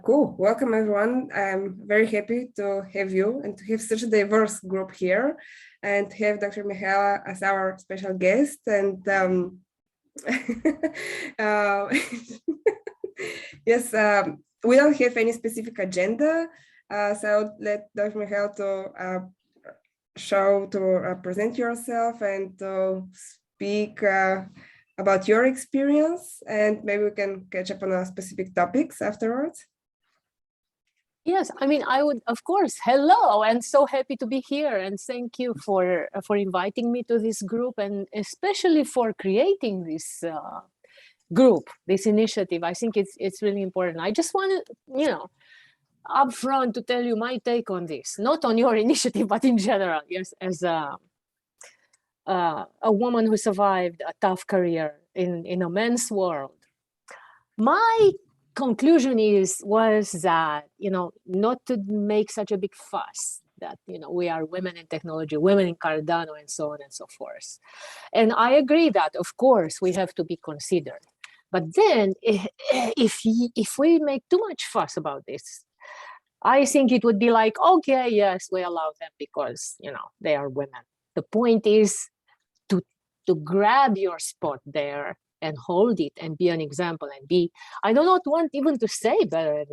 Cool. Welcome, everyone. I'm very happy to have you and to have such a diverse group here and to have Dr. Michaela as our special guest. And uh, yes, we don't have any specific agenda. So I'll let Dr. Michaela to present yourself and to speak about your experience, and maybe we can catch up on specific topics afterwards. Yes, I mean, I would, of course. Hello, and so happy to be here, and thank you for inviting me to this group, and especially for creating this group, this initiative. I think it's really important. I just want to, upfront to tell you my take on this, not on your initiative, but in general. Yes, as a woman who survived a tough career in a men's world, my conclusion was that, not to make such a big fuss that, we are women in technology, women in Cardano, and so on and so forth. And I agree that, of course, we have to be considered. But then if we make too much fuss about this, I think it would be like, okay, yes, we allow them because, they are women. The point is to grab your spot there and hold it and be an example and be, I do not want even to say better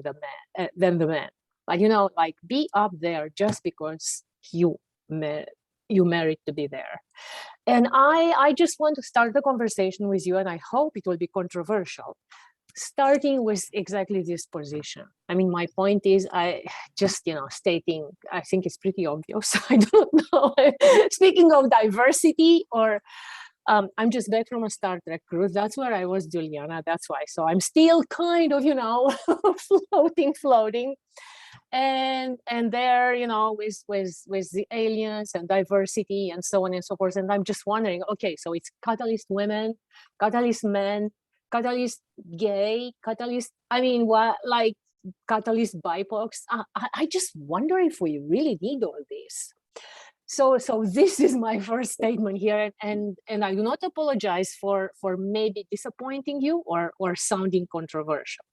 than the man, but like be up there just because you merit to be there. And I just want to start the conversation with you, and I hope it will be controversial, starting with exactly this position. I mean, my point is, I just, stating, I think it's pretty obvious. I don't know. Speaking of diversity, or I'm just back from a Star Trek cruise. That's where I was, Juliana. That's why. So I'm still kind of, floating. And there, with the aliens and diversity and so on and so forth. And I'm just wondering, okay, so it's catalyst women, catalyst men, catalyst gay, catalyst, I mean, what, like catalyst BIPOCs. I just wonder if we really need all this. So this is my first statement here, and I do not apologize for maybe disappointing you or sounding controversial.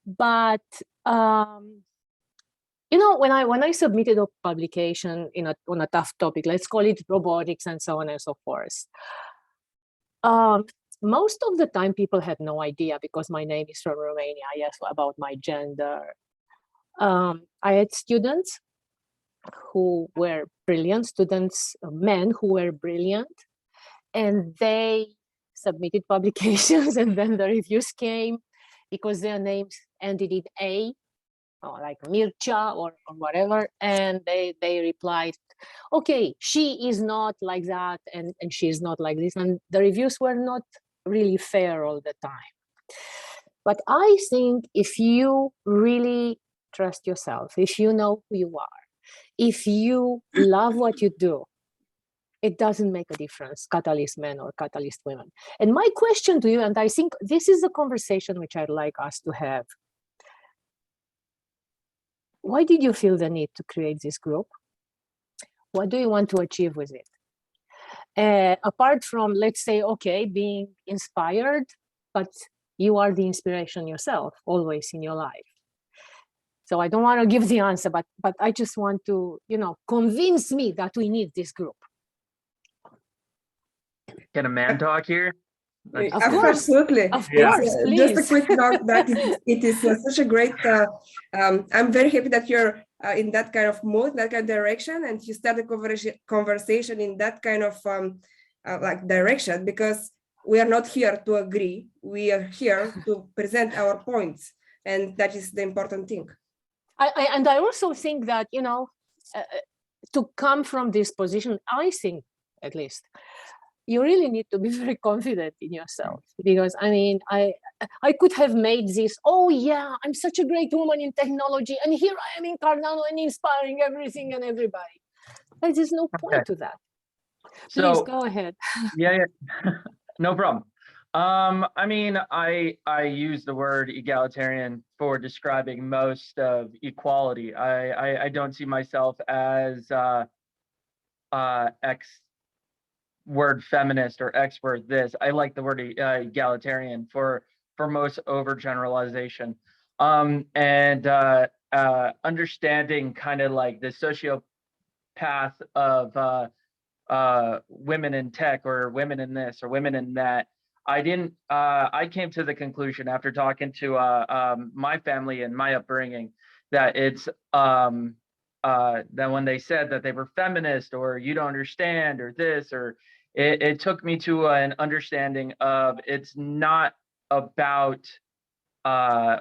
But when I submitted a publication on a tough topic, let's call it robotics and so on and so forth, most of the time people had no idea because my name is from Romania. Yes, about my gender. I had students who were brilliant, men who were brilliant, and they submitted publications, and then the reviews came because their names ended in A, or like Mircea or whatever, and they replied, okay, she is not like that, and she is not like this, and the reviews were not really fair all the time. But I think if you really trust yourself, if you know who you are, if you love what you do, it doesn't make a difference, catalyst men or catalyst women. And my question to you, and I think this is a conversation which I'd like us to have. Why did you feel the need to create this group? What do you want to achieve with it? Apart from, let's say, okay, being inspired, but you are the inspiration yourself, always in your life. So I don't want to give the answer, but I just want to, convince me that we need this group. Can a man talk here? Absolutely. Of course, just a quick note that it is such a great, I'm very happy that you're in that kind of mood, that kind of direction, and you start the conversation in that kind of like direction, because we are not here to agree. We are here to present our points, and that is the important thing. And I also think that, to come from this position, I think, at least, you really need to be very confident in yourself, because I mean, I could have made this, oh yeah, I'm such a great woman in technology, and here I am in Cardano and inspiring everything and everybody. But there's no point to that. Please go ahead. Yeah. No problem. I mean, I use the word egalitarian for describing most of equality. I don't see myself as word feminist or expert this. I like the word egalitarian for most overgeneralization. and understanding kind of like the sociopath of women in tech or women in this or women in that. I came to the conclusion after talking to my family and my upbringing that it's that when they said that they were feminist or you don't understand or this or it took me to an understanding of it's not about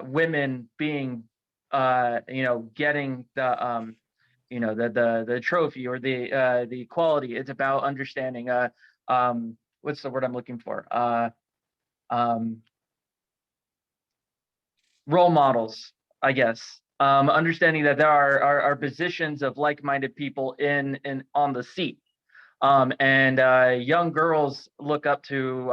women being getting the the trophy or the equality. It's about understanding what's the word I'm looking for? Role models, I guess. Understanding that there are positions of like-minded people in on the seat. And young girls look up to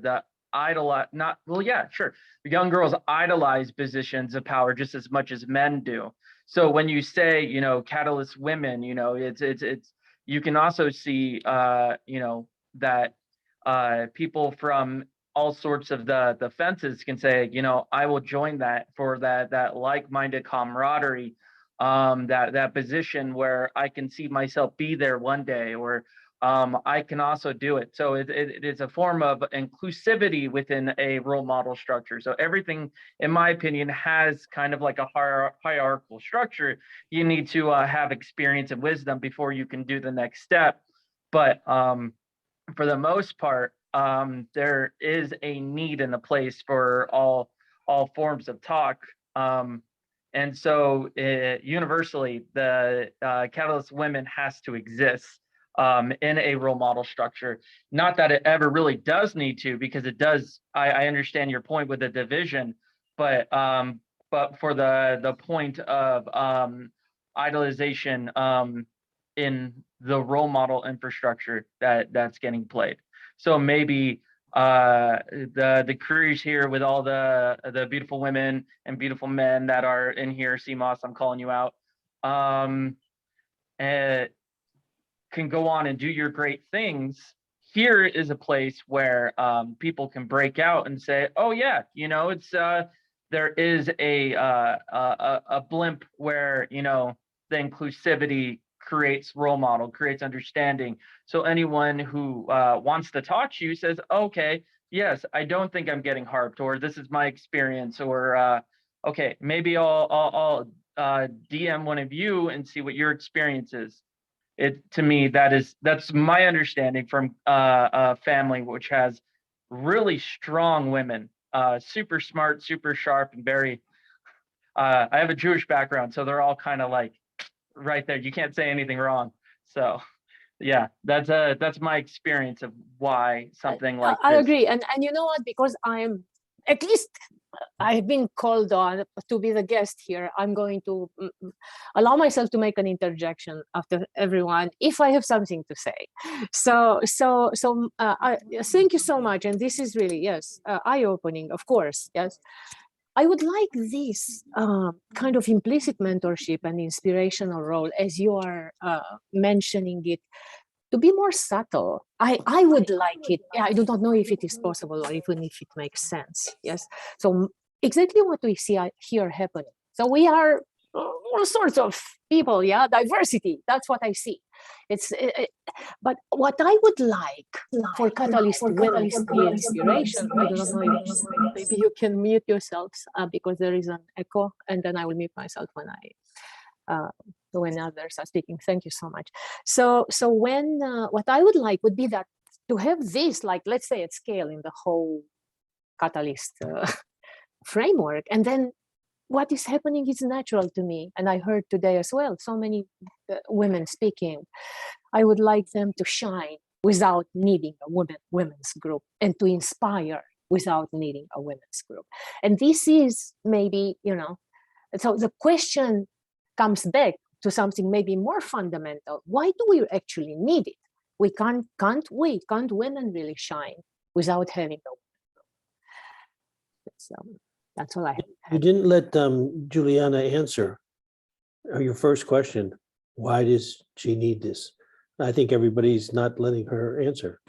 the idolize, not, well, yeah, sure. Young girls idolize positions of power just as much as men do. So when you say, catalyst women, it's you can also see, that people from all sorts of the fences can say, I will join that for that like-minded camaraderie, that position where I can see myself be there one day, or I can also do it. So it is a form of inclusivity within a role model structure. So everything, in my opinion, has kind of like a hierarchical structure. You need to have experience and wisdom before you can do the next step. But for the most part, there is a need and a place for all forms of talk. And so universally, the Catalyst Women has to exist in a role model structure. Not that it ever really does need to, because it does. I understand your point with the division, but for the point of idolization in the role model infrastructure that's getting played. So maybe the careers here with all the beautiful women and beautiful men that are in here, CMOS, I'm calling you out, can go on and do your great things. Here is a place where people can break out and say, oh yeah, it's there is a blimp where the inclusivity creates role model, creates understanding. So anyone who wants to talk to you says, okay, yes, I don't think I'm getting harped, or this is my experience, or okay, maybe I'll DM one of you and see what your experience is. To me, that's my understanding from a family which has really strong women, super smart, super sharp, and very. I have a Jewish background, so they're all kind of like right there. You can't say anything wrong. So yeah, that's my experience of why something like I this. agree, and you know what? Because I'm at least I've been called on to be the guest here. I'm going to allow myself to make an interjection after everyone, if I have something to say. So thank you so much, and this is really eye-opening, of course. Yes. I would like this kind of implicit mentorship and inspirational role, as you are mentioning it, to be more subtle. I would like it. I do not know if it is possible or even if it makes sense. Yes. So exactly what we see here happening. So we are all sorts of people. Yeah, diversity. That's what I see. But what I would like for Catalyst Women to be inspiration. I do not know if maybe you can mute yourselves because there is an echo, and then I will mute myself when others are speaking. Thank you so much. So when what I would like would be that to have this, like, let's say at scale in the whole Catalyst framework, and then what is happening is natural to me. And I heard today as well, so many women speaking. I would like them to shine without needing a women's group, and to inspire without needing a women's group. And this is maybe, so the question comes back to something maybe more fundamental. Why do we actually need it? Can't women really shine without having a women's group? That's all I have. You didn't let Juliana answer your first question. Why does she need this? I think everybody's not letting her answer.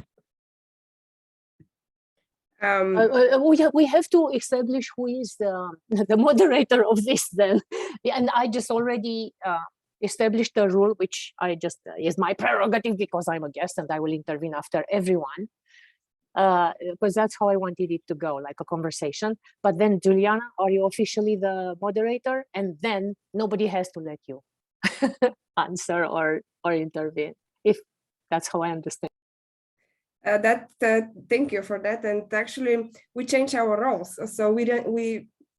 We have to establish who is the moderator of this then. And I just already established a rule, which I just is my prerogative because I'm a guest and I will intervene after everyone. Because that's how I wanted it to go, like a conversation. But then, Juliana, are you officially the moderator? And then nobody has to let you answer or intervene, if that's how I understand. Thank you for that. And actually, we change our roles. So we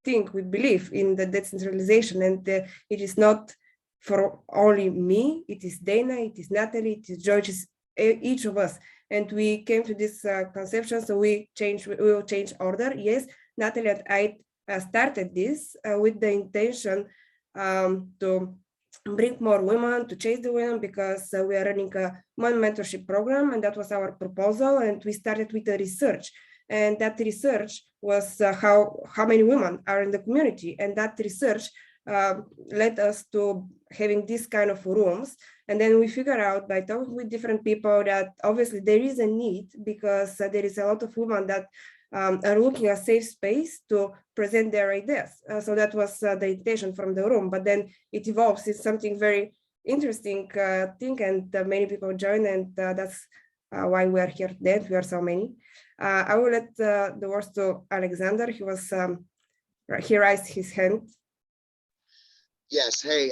believe in the decentralization, and it is not for only me. It is Dana, it is Natalie, it is George, each of us. And we came to this conception. So we will change order. Yes, Natalie and I started this with the intention to bring more women, to chase the women, because we are running a women mentorship program, and that was our proposal. And we started with the research, and that research was how many women are in the community, and that research led us to having this kind of rooms. And then we figure out by talking with different people that obviously there is a need, because there is a lot of women that are looking at a safe space to present their ideas. So that was the intention from the room, but then it evolves. It's something very interesting thing, and many people join, and that's why we are here today. We are so many. I will let the words to Alexander. He raised his hand. Yes. Hey,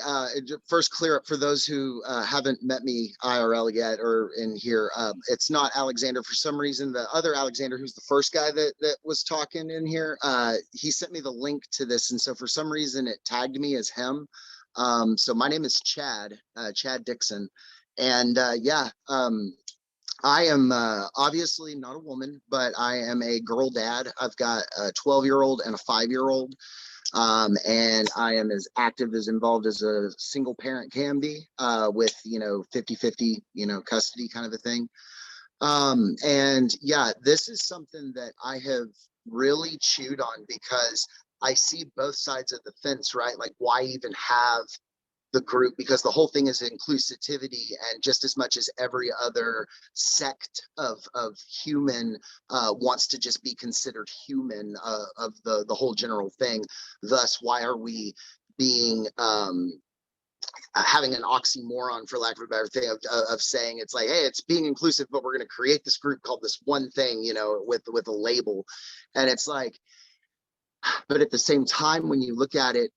first clear up for those who haven't met me IRL yet or in here. It's not Alexander. For some reason, the other Alexander, who's the first guy that was talking in here, he sent me the link to this. And so for some reason, it tagged me as him. So my name is Chad Dixon. And yeah, I am obviously not a woman, but I am a girl dad. I've got a 12-year-old and a 5-year-old. And I am as active, as involved as a single parent can be, with, 50-50, custody kind of a thing. And yeah, this is something that I have really chewed on, because I see both sides of the fence, right? Like, why even have the group? Because the whole thing is inclusivity, and just as much as every other sect of human wants to just be considered human, of the whole general thing. Thus, why are we being having an oxymoron, for lack of a better thing, of saying it's like, hey, it's being inclusive, but we're going to create this group called this one thing, with a label. And it's like, but at the same time, when you look at it,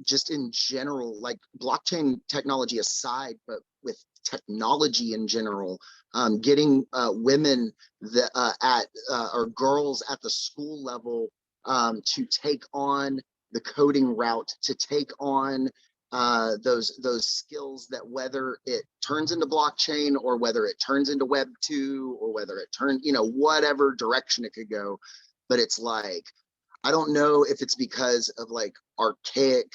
just in general, like blockchain technology aside, but with technology in general, getting women or girls at the school level to take on the coding route, to take on those skills, that whether it turns into blockchain or whether it turns into Web 2 or whether it turns, whatever direction it could go. But it's like, I don't know if it's because of like archaic,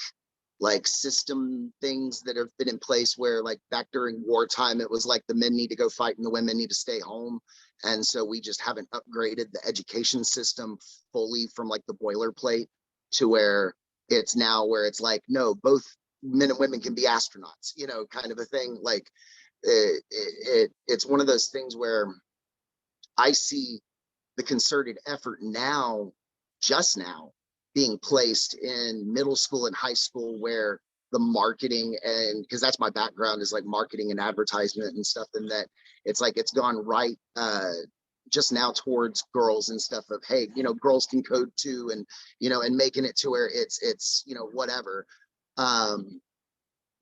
like system things that have been in place where, like, back during wartime, it was like the men need to go fight and the women need to stay home. And so we just haven't upgraded the education system fully from like the boilerplate to where it's now where it's like, no, both men and women can be astronauts, kind of a thing. Like it's one of those things where I see the concerted effort just now being placed in middle school and high school, where the marketing, and because that's my background, is like marketing and advertisement and stuff, and that it's like it's gone right just now towards girls and stuff of, hey, girls can code too, and and making it to where it's whatever. And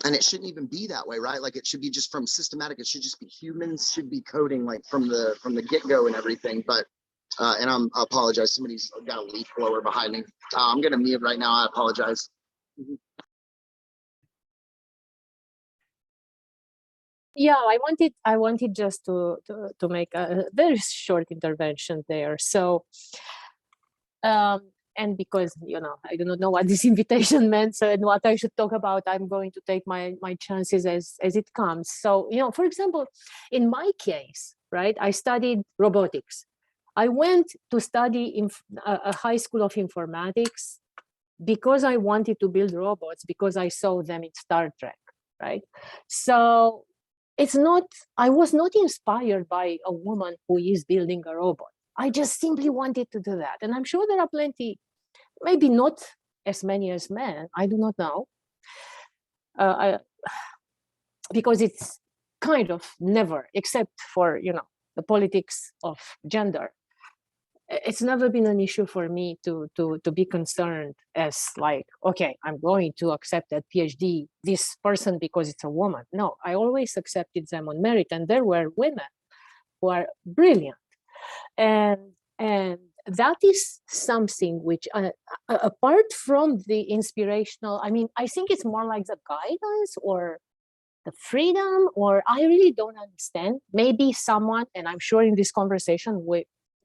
it shouldn't even be that way, right? Like, it should be just from systematic. It should just be humans should be coding like from the get-go and everything. But and I apologize, somebody's got a leaf blower behind me. I'm gonna mute right now. I apologize. Yeah, I wanted just to make a very short intervention there. So, and because I do not know what this invitation meant, so and what I should talk about, I'm going to take my chances as it comes. So, for example, in my case, right, I studied robotics. I went to study in a high school of informatics because I wanted to build robots, because I saw them in Star Trek, right? So I was not inspired by a woman who is building a robot. I just simply wanted to do that. And I'm sure there are plenty, maybe not as many as men, I do not know. Because it's kind of never, except for, the politics of gender, it's never been an issue for me to be concerned as like, okay, I'm going to accept that PhD, this person, because it's a woman. No, I always accepted them on merit, and there were women who are brilliant. And that is something which, apart from the inspirational, I mean, I think it's more like the guidance or the freedom, or I really don't understand. Maybe someone, and I'm sure in this conversation,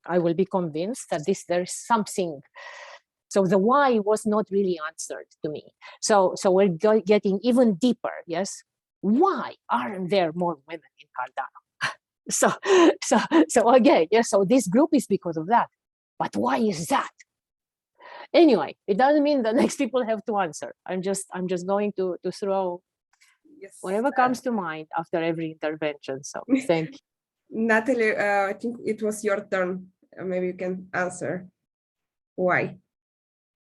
I will be convinced that there's something. So the why was not really answered to me. So we're getting even deeper, yes? Why aren't there more women in Cardano? So again, yes, so this group is because of that. But why is that? Anyway, it doesn't mean the next people have to answer. I'm just going to throw whatever comes to mind after every intervention. So thank you. Natalie, I think it was your turn. Maybe you can answer why,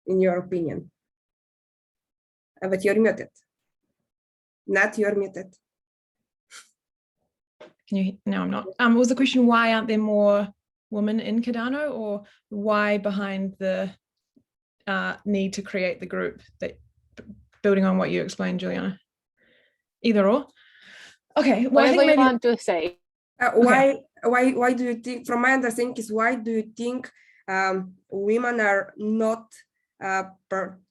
in your opinion. But you're muted. Nat, you're muted. No, I'm not. Was the question, why aren't there more women in Cardano, or why behind the need to create the group, that building on what you explained, Juliana? Either or. Okay. Well, whatever you want to say. Why do you think, from my understanding, is why do you think women are not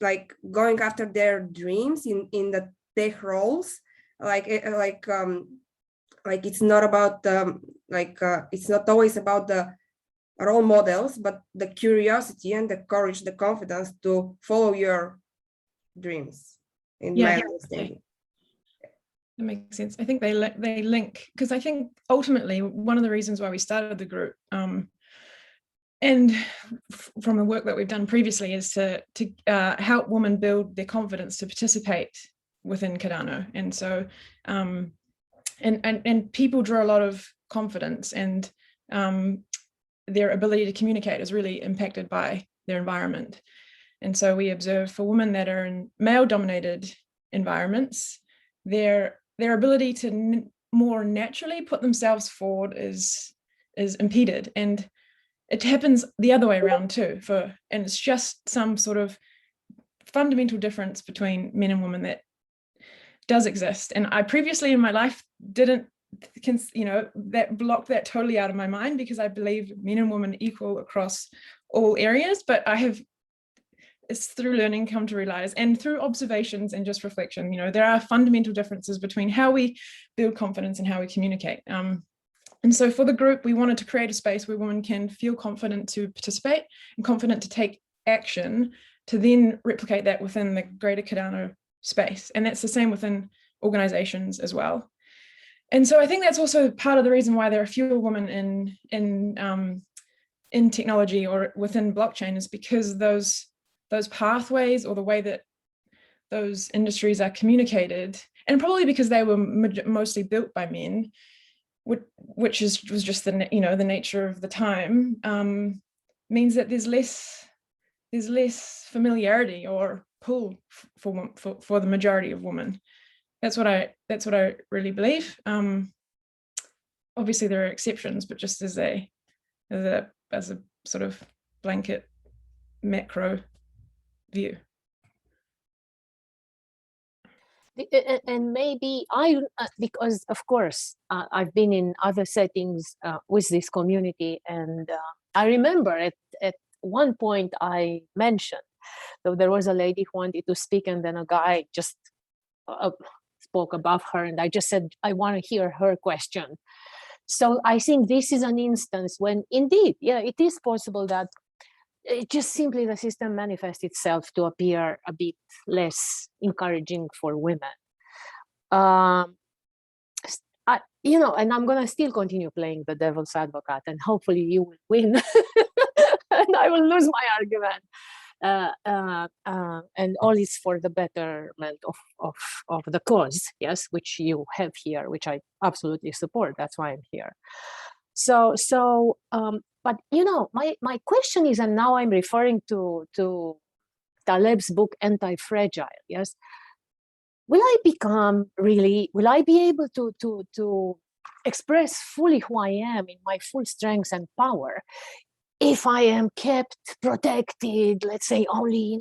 like going after their dreams in the tech roles? Like it's not about it's not always about the role models, but the curiosity and the courage, the confidence to follow your dreams. In my understanding. That makes sense. I think they link, because I think ultimately one of the reasons why we started the group, and from the work that we've done previously, is to help women build their confidence to participate within Cardano. And so, and people draw a lot of confidence, and their ability to communicate is really impacted by their environment. And so we observe for women that are in male-dominated environments, their ability to more naturally put themselves forward is impeded, and it happens the other way around too. And it's just some sort of fundamental difference between men and women that does exist. And I previously in my life didn't, that blocked that totally out of my mind, because I believe men and women equal across all areas. But it's through learning come to realize, and through observations and just reflection, there are fundamental differences between how we build confidence and how we communicate. And so for the group, we wanted to create a space where women can feel confident to participate and confident to take action, to then replicate that within the greater Cardano space. And that's the same within organizations as well. And so I think that's also part of the reason why there are fewer women in technology or within blockchain, is because those pathways, or the way that those industries are communicated, and probably because they were mostly built by men, which was just the nature of the time, means that there's less familiarity or pull for the majority of women. That's what I really believe. Obviously there are exceptions, but just as a sort of blanket macro view. And maybe because of course I've been in other settings with this community, and I remember at one point I mentioned, so there was a lady who wanted to speak, and then a guy just spoke above her, and I just said, I want to hear her question. So I think this is an instance when indeed, it is possible that it just simply the system manifests itself to appear a bit less encouraging for women. And I'm going to still continue playing the devil's advocate, and hopefully you will win and I will lose my argument. And all is for the betterment of the cause, yes, which you have here, which I absolutely support. That's why I'm here. So, But my question is, and now I'm referring to Taleb's book Anti-Fragile. Yes, will I be able to express fully who I am in my full strength and power if I am kept protected, let's say, only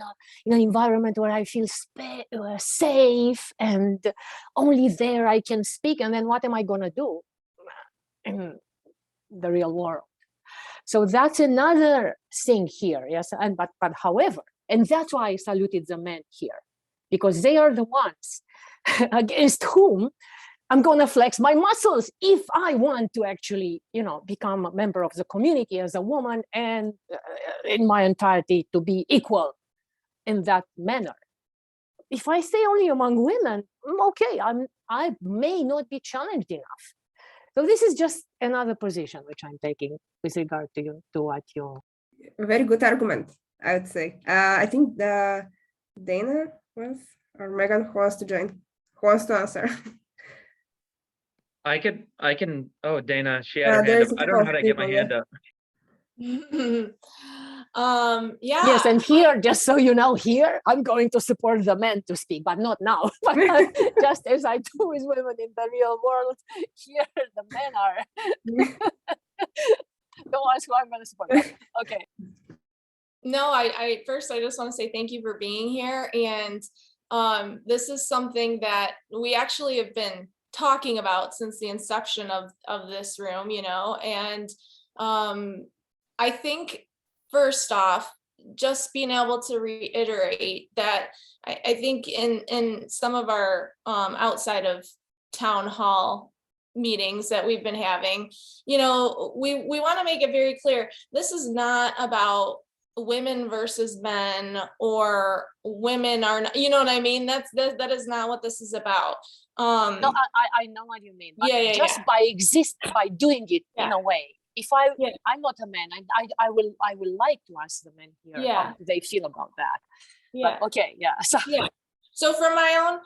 in an environment where I feel safe, and only there I can speak? And then what am I going to do in the real world? So that's another thing here. Yes, but however, and that's why I saluted the men here, because they are the ones against whom I'm going to flex my muscles if I want to actually, become a member of the community as a woman, and in my entirety to be equal in that manner. If I stay only among women, okay, I may not be challenged enough. So this is just another position which I'm taking with regard to what you. Very good argument, I would say. I think Dana or Megan who wants to join, who wants to answer. I can. Oh, Dana, she had her hand up. I don't know how to get my hand up. Yeah. Yes, and here, just so you know, here I'm going to support the men to speak, but not now. But just as I do with women in the real world, here the men are the ones who I'm going to support. Okay. No, I first I just want to say thank you for being here, and this is something that we actually have been talking about since the inception of this room, and I think first off, just being able to reiterate that I think in some of our outside of town hall meetings that we've been having, we want to make it very clear, this is not about women versus men, or women are not, you know what I mean? That is not what this is about. No, I know what you mean. But Yeah. just by doing it in a way. If I'm not a man, I will like to ask the men here how they feel about that. Yeah. But okay. Yeah. So. Yeah. So for my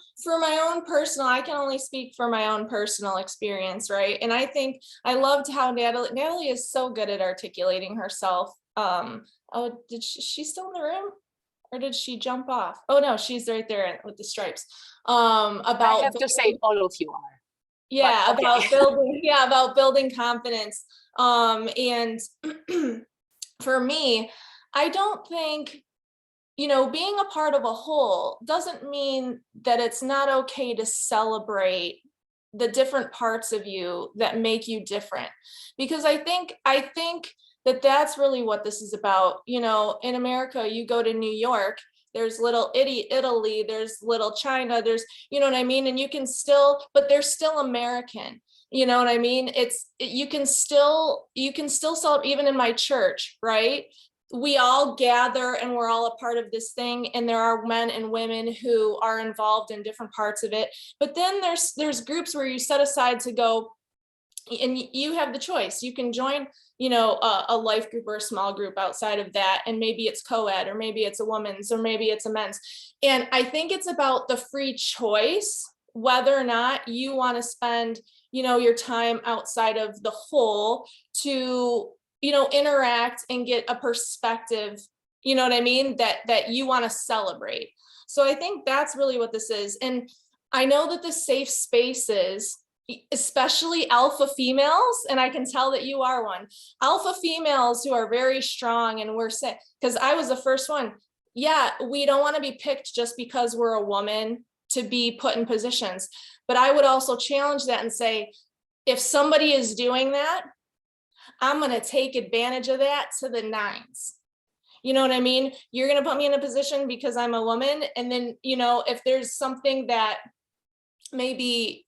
own personal, I can only speak for my own personal experience, right? And I think I loved how Natalie is so good at articulating herself. Did she still in the room, or did she jump off? Oh no, she's right there with the stripes. About I have to say, all of you are. Yeah, but, okay. about building confidence. And for me, I don't think, being a part of a whole doesn't mean that it's not okay to celebrate the different parts of you that make you different. Because I think that's really what this is about. In America, you go to New York, there's little Italy, there's little China, there's, you know what I mean? And you can still, but they're still American. You know what I mean? You can still solve, even in my church, right? We all gather and we're all a part of this thing. And there are men and women who are involved in different parts of it. But then there's groups where you set aside to go, and you have the choice. You can join, a life group or a small group outside of that. And maybe it's co-ed, or maybe it's a woman's, or maybe it's a men's. And I think it's about the free choice, whether or not you want to spend, your time outside of the whole to, interact and get a perspective, you know what I mean? That you want to celebrate. So I think that's really what this is. And I know that the safe spaces, especially alpha females, and I can tell that you are one, alpha females who are very strong, and we're saying, because I was the first one. Yeah, we don't want to be picked just because we're a woman to be put in positions. But I would also challenge that and say, if somebody is doing that, I'm going to take advantage of that to the nines. You know what I mean? You're going to put me in a position because I'm a woman. And then, if there's something that maybe,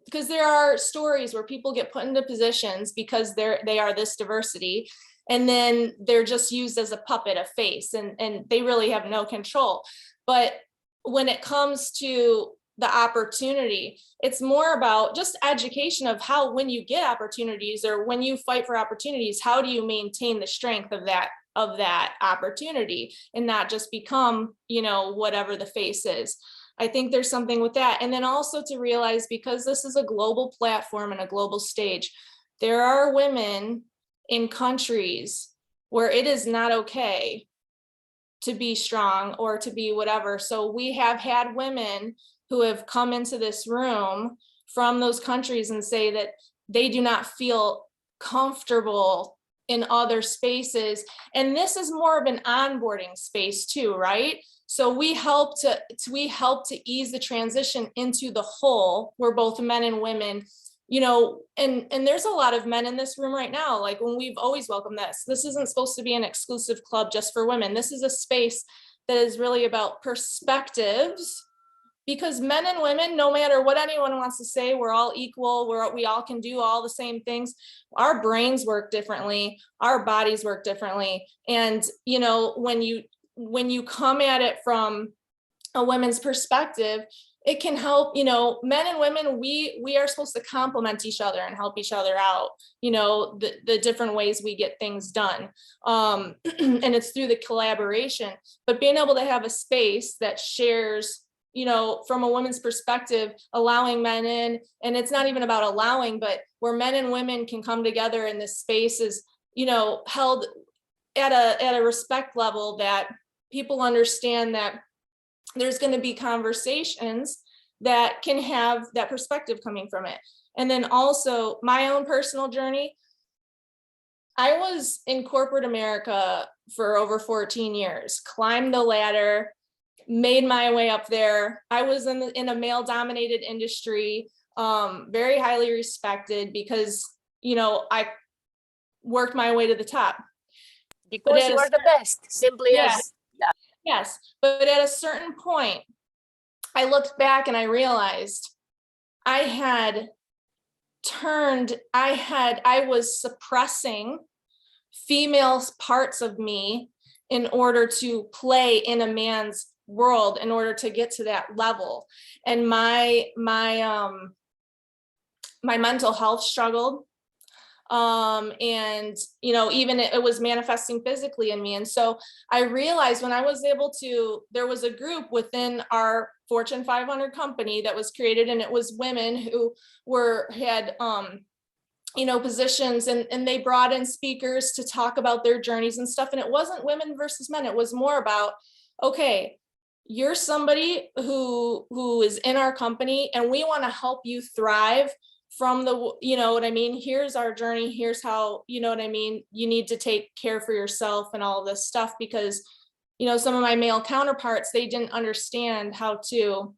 because there are stories where people get put into positions because they are this diversity, and then they're just used as a puppet, a face, and they really have no control. But when it comes to the opportunity, it's more about just education of how, when you get opportunities, or when you fight for opportunities, how do you maintain the strength of that opportunity and not just become, whatever the face is. I think there's something with that. And then also to realize, because this is a global platform and a global stage, there are women in countries where it is not okay to be strong or to be whatever. So we have had women who have come into this room from those countries and say that they do not feel comfortable in other spaces. And this is more of an onboarding space too, right? So we help to ease the transition into the whole, where both men and women, you know, and there's a lot of men in this room right now. Like, when we've always welcomed this. This isn't supposed to be an exclusive club just for women. This is a space that is really about perspectives, because men and women, no matter what anyone wants to say, we're all equal. We all can do all the same things. Our brains work differently. Our bodies work differently. And, you know, when you come at it from a women's perspective, it can help, you know, men and women, we are supposed to complement each other and help each other out, you know, the different ways we get things done. And it's through the collaboration, but being able to have a space that shares, you know, from a woman's perspective, allowing men in, and it's not even about allowing, but where men and women can come together in this space is, you know, held at a respect level that people understand that there's going to be conversations that can have that perspective coming from it. And then also my own personal journey. I was in corporate America for over 14 years, climbed the ladder, made my way up there. I was in a male dominated industry, very highly respected because, you know, I worked my way to the top. Because you are the best, simply as. Yes, but at a certain point, I looked back and I realized I was suppressing female parts of me in order to play in a man's world in order to get to that level. And my mental health struggled. And, you know, even it was manifesting physically in me. And so I realized when I was able to, there was a group within our Fortune 500 company that was created, and it was women who had you know, positions, and they brought in speakers to talk about their journeys and stuff. And it wasn't women versus men. It was more about, okay, you're somebody who is in our company and we want to help you thrive from the, you know what I mean? Here's our journey. Here's how, you know what I mean? You need to take care for yourself and all this stuff, because, you know, some of my male counterparts, they didn't understand how to,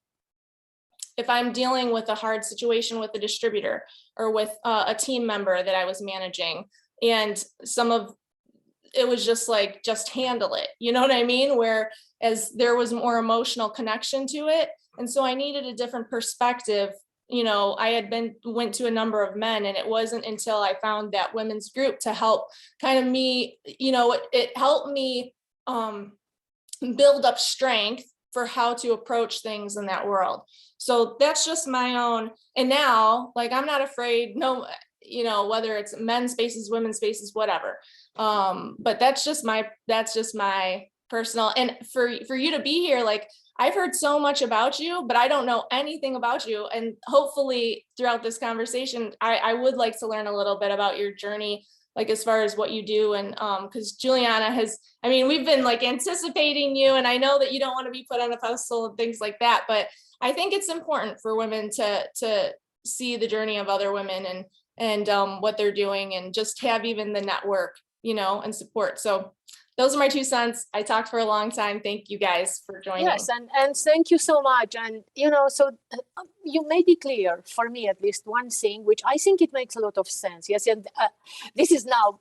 if I'm dealing with a hard situation with a distributor or with a team member that I was managing, and it was just like, just handle it. You know what I mean? Whereas there was more emotional connection to it. And so I needed a different perspective. You know, I had went to a number of men, and it wasn't until I found that women's group to help kind of me, you know, it helped me build up strength for how to approach things in that world. So that's just my own. And now, like, I'm not afraid, no, you know, whether it's men's spaces, women's spaces, whatever. But that's just my personal, and for you to be here, like, I've heard so much about you, but I don't know anything about you. And hopefully throughout this conversation, I would like to learn a little bit about your journey, like as far as what you do. And because Juliana we've been like anticipating you, and I know that you don't want to be put on a pedestal and things like that, but I think it's important for women to see the journey of other women and what they're doing, and just have even the network, you know, and support. So those are my 2 cents. I talked for a long time. Thank you guys for joining. Yes, and thank you so much. And, you know, so you made it clear, for me at least, one thing, which I think it makes a lot of sense. Yes, and this is now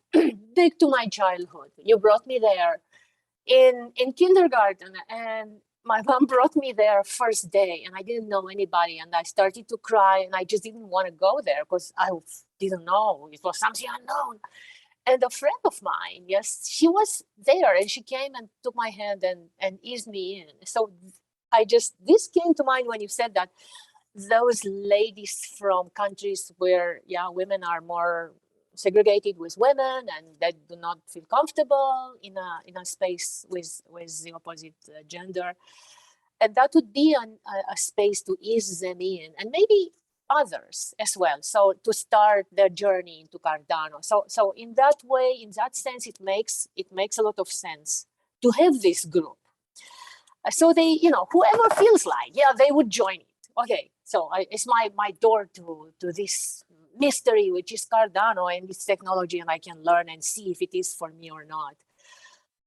back to my childhood. You brought me there in kindergarten, and my mom brought me there first day, and I didn't know anybody, and I started to cry, and I just didn't want to go there because I didn't know. It was something unknown. And a friend of mine, yes, she was there, and she came and took my hand and eased me in. So this came to mind when you said that, those ladies from countries where, women are more segregated with women and that do not feel comfortable in a space with the opposite gender. And that would be a space to ease them in. And maybe others as well. So to start their journey into Cardano. So in that way, in that sense, it makes a lot of sense to have this group. So they, whoever feels like, they would join it. Okay, so it's my door to this mystery, which is Cardano and this technology, and I can learn and see if it is for me or not.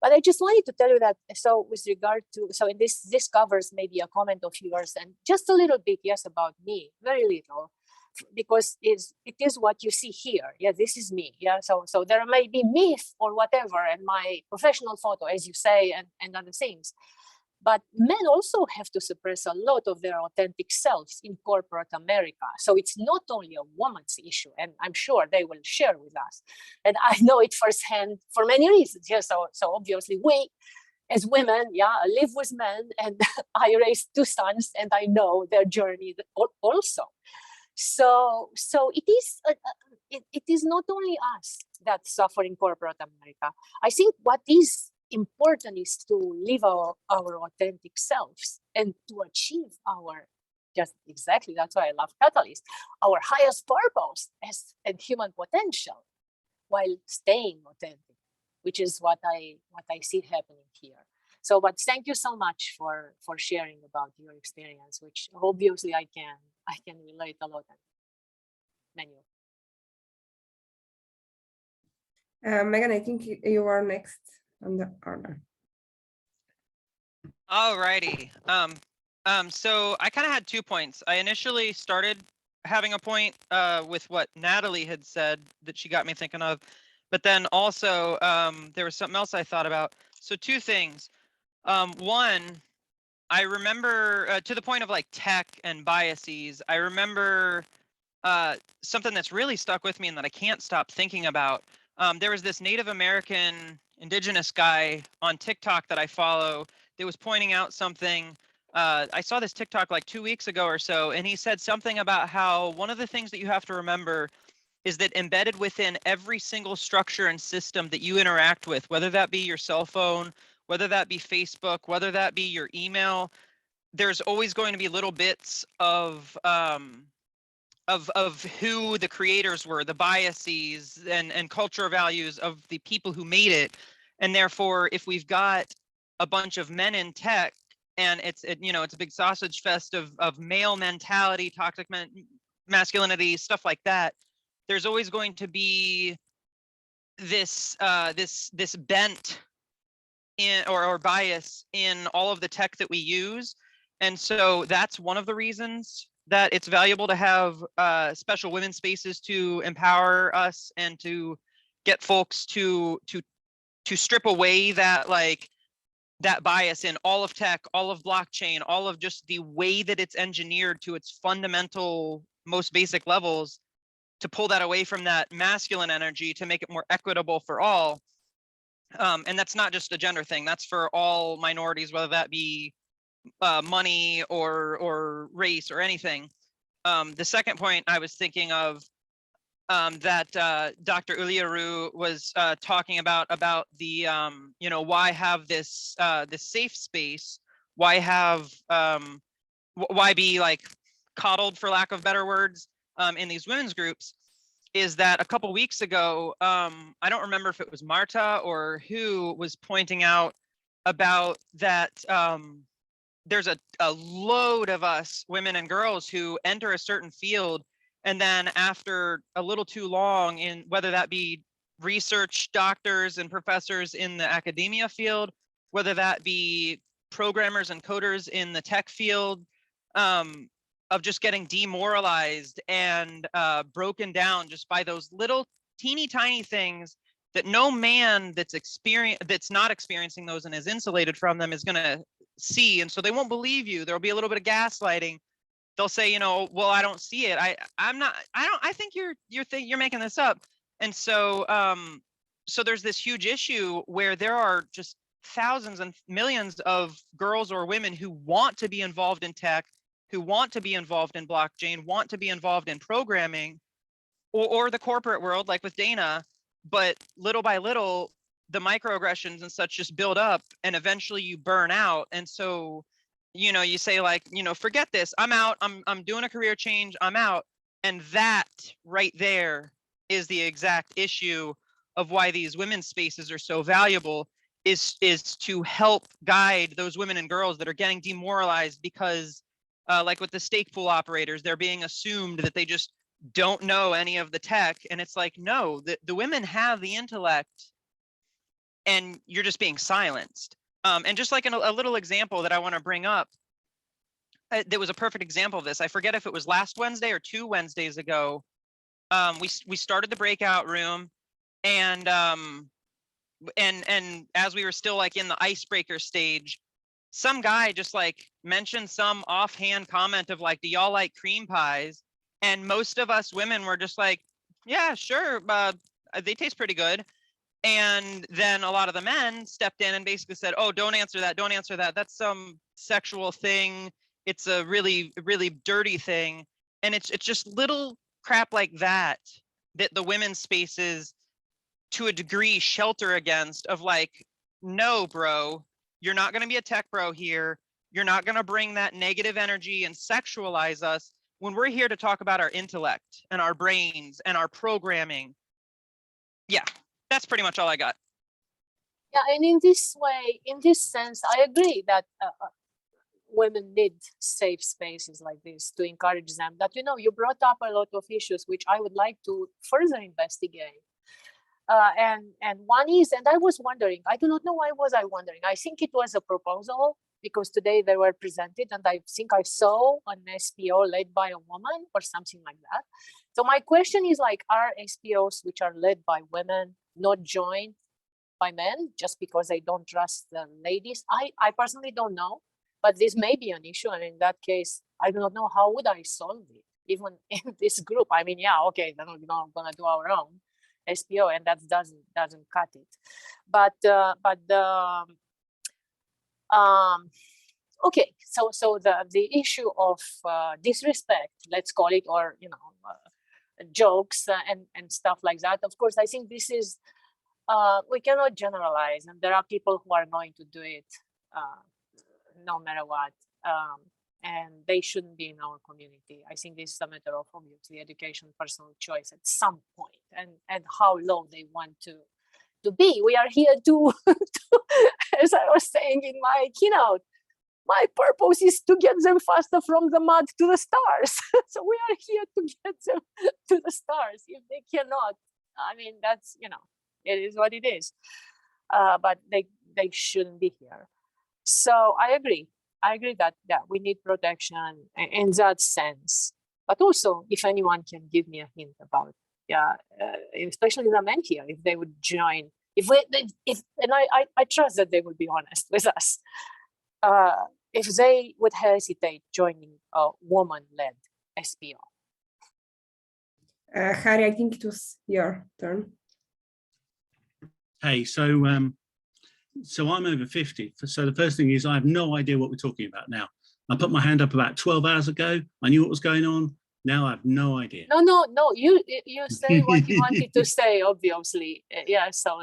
But I just wanted to tell you that, so with regard to, so in this covers maybe a comment of yours and just a little bit, yes, about me, very little, because it is what you see here. Yeah, this is me. Yeah, so there may be myth or whatever, and my professional photo, as you say, and other things. But men also have to suppress a lot of their authentic selves in corporate America. So it's not only a woman's issue, and I'm sure they will share with us. And I know it firsthand for many reasons. Yeah, so obviously we, as women, live with men, and I raised 2 sons, and I know their journey also. So it is not only us that suffer in corporate America. I think what is important is to live our authentic selves and to achieve our, just exactly, that's why I love Catalyst, our highest purpose and human potential while staying authentic, which is what I see happening here. So, but thank you so much for sharing about your experience, which obviously I can relate a lot. Many of Megan, I think you are next on the order. All righty. So I kind of had 2 points. I initially started having a point with what Natalie had said that she got me thinking of, but then also there was something else I thought about. So 2 things. One, I remember to the point of like tech and biases, I remember something that's really stuck with me and that I can't stop thinking about. There was this Native American indigenous guy on TikTok that I follow that was pointing out something. I saw this TikTok like 2 weeks ago or so, and he said something about how one of the things that you have to remember is that embedded within every single structure and system that you interact with, whether that be your cell phone, whether that be Facebook, whether that be your email, there's always going to be little bits of who the creators were, the biases and cultural values of the people who made it. And therefore, if we've got a bunch of men in tech and it's a big sausage fest of male mentality, toxic masculinity, stuff like that, there's always going to be this this bent in or bias in all of the tech that we use. And so that's one of the reasons that it's valuable to have special women's spaces to empower us and to get folks to strip away that that bias in all of tech, all of blockchain, all of just the way that it's engineered to its fundamental, most basic levels, to pull that away from that masculine energy to make it more equitable for all. And that's not just a gender thing, that's for all minorities, whether that be money or race or anything. The second point I was thinking of that Dr. Uliaru was talking about the why have this this safe space, why have why be like coddled, for lack of better words, in these women's groups, is that a couple weeks ago, I don't remember if it was Marta or who was pointing out about that there's a load of us women and girls who enter a certain field, and then after a little too long, in whether that be research doctors and professors in the academia field, whether that be programmers and coders in the tech field, of just getting demoralized and broken down just by those little teeny tiny things that no man that's not experiencing those and is insulated from them is going to see. And so they won't believe you. There'll be a little bit of gaslighting. They'll say, well, I don't see it. I think you're making this up. And so so there's this huge issue where there are just thousands and millions of girls or women who want to be involved in tech, who want to be involved in blockchain, want to be involved in programming or the corporate world, like with Dana, but little by little, the microaggressions and such just build up and eventually you burn out. And so, you say like, forget this, I'm out, I'm doing a career change, I'm out. And that right there is the exact issue of why these women's spaces are so valuable, is to help guide those women and girls that are getting demoralized because like with the stake pool operators, they're being assumed that they just don't know any of the tech. And it's like, no, the women have the intellect and you're just being silenced. And just like a little example that I want to bring up, there was a perfect example of this. I forget if it was last Wednesday or 2 Wednesdays ago. We started the breakout room, and as we were still like in the icebreaker stage, some guy just like mentioned some offhand comment of like, do y'all like cream pies? And most of us women were just like, yeah, sure, they taste pretty good. And then a lot of the men stepped in and basically said, oh, don't answer that, don't answer that. That's some sexual thing. It's a really, really dirty thing. And it's just little crap like that that the women's spaces to a degree shelter against, of like, no, bro, you're not going to be a tech bro here. You're not going to bring that negative energy and sexualize us when we're here to talk about our intellect and our brains and our programming. Yeah, that's pretty much all I got. Yeah, and in this way, in this sense, I agree that women need safe spaces like this to encourage them. That, you know, you brought up a lot of issues which I would like to further investigate. And one is, and I was wondering, I do not know why was I wondering. I think it was a proposal because today they were presented, and I think I saw an SPO led by a woman or something like that. So my question is, like, are SPOs which are led by women not joined by men just because they don't trust the ladies? I personally don't know, but this may be an issue. And in that case, I do not know how would I solve it, even in this group. I mean, yeah, okay, then we're not gonna do our own SPO, and that doesn't cut it. But okay, so the issue of disrespect, let's call it, or jokes and stuff like that. Of course, I think this is we cannot generalize, and there are people who are going to do it no matter what, and they shouldn't be in our community. I think this is a matter of obviously education, personal choice at some point, and how low they want to be. We are here to as I was saying in my keynote, my purpose is to get them faster from the mud to the stars. So we are here to get them to the stars. If they cannot, I mean, that's, it is what it is. But they shouldn't be here. So I agree that we need protection in that sense. But also, if anyone can give me a hint about, especially the men here, if they would join, I trust that they would be honest with us. If they would hesitate joining a woman-led SPO. Harry, I think it was your turn. Hey, so I'm over 50. So the first thing is I have no idea what we're talking about now. I put my hand up about 12 hours ago. I knew what was going on. Now I have no idea. No. You say what you wanted to say, obviously. Yeah. So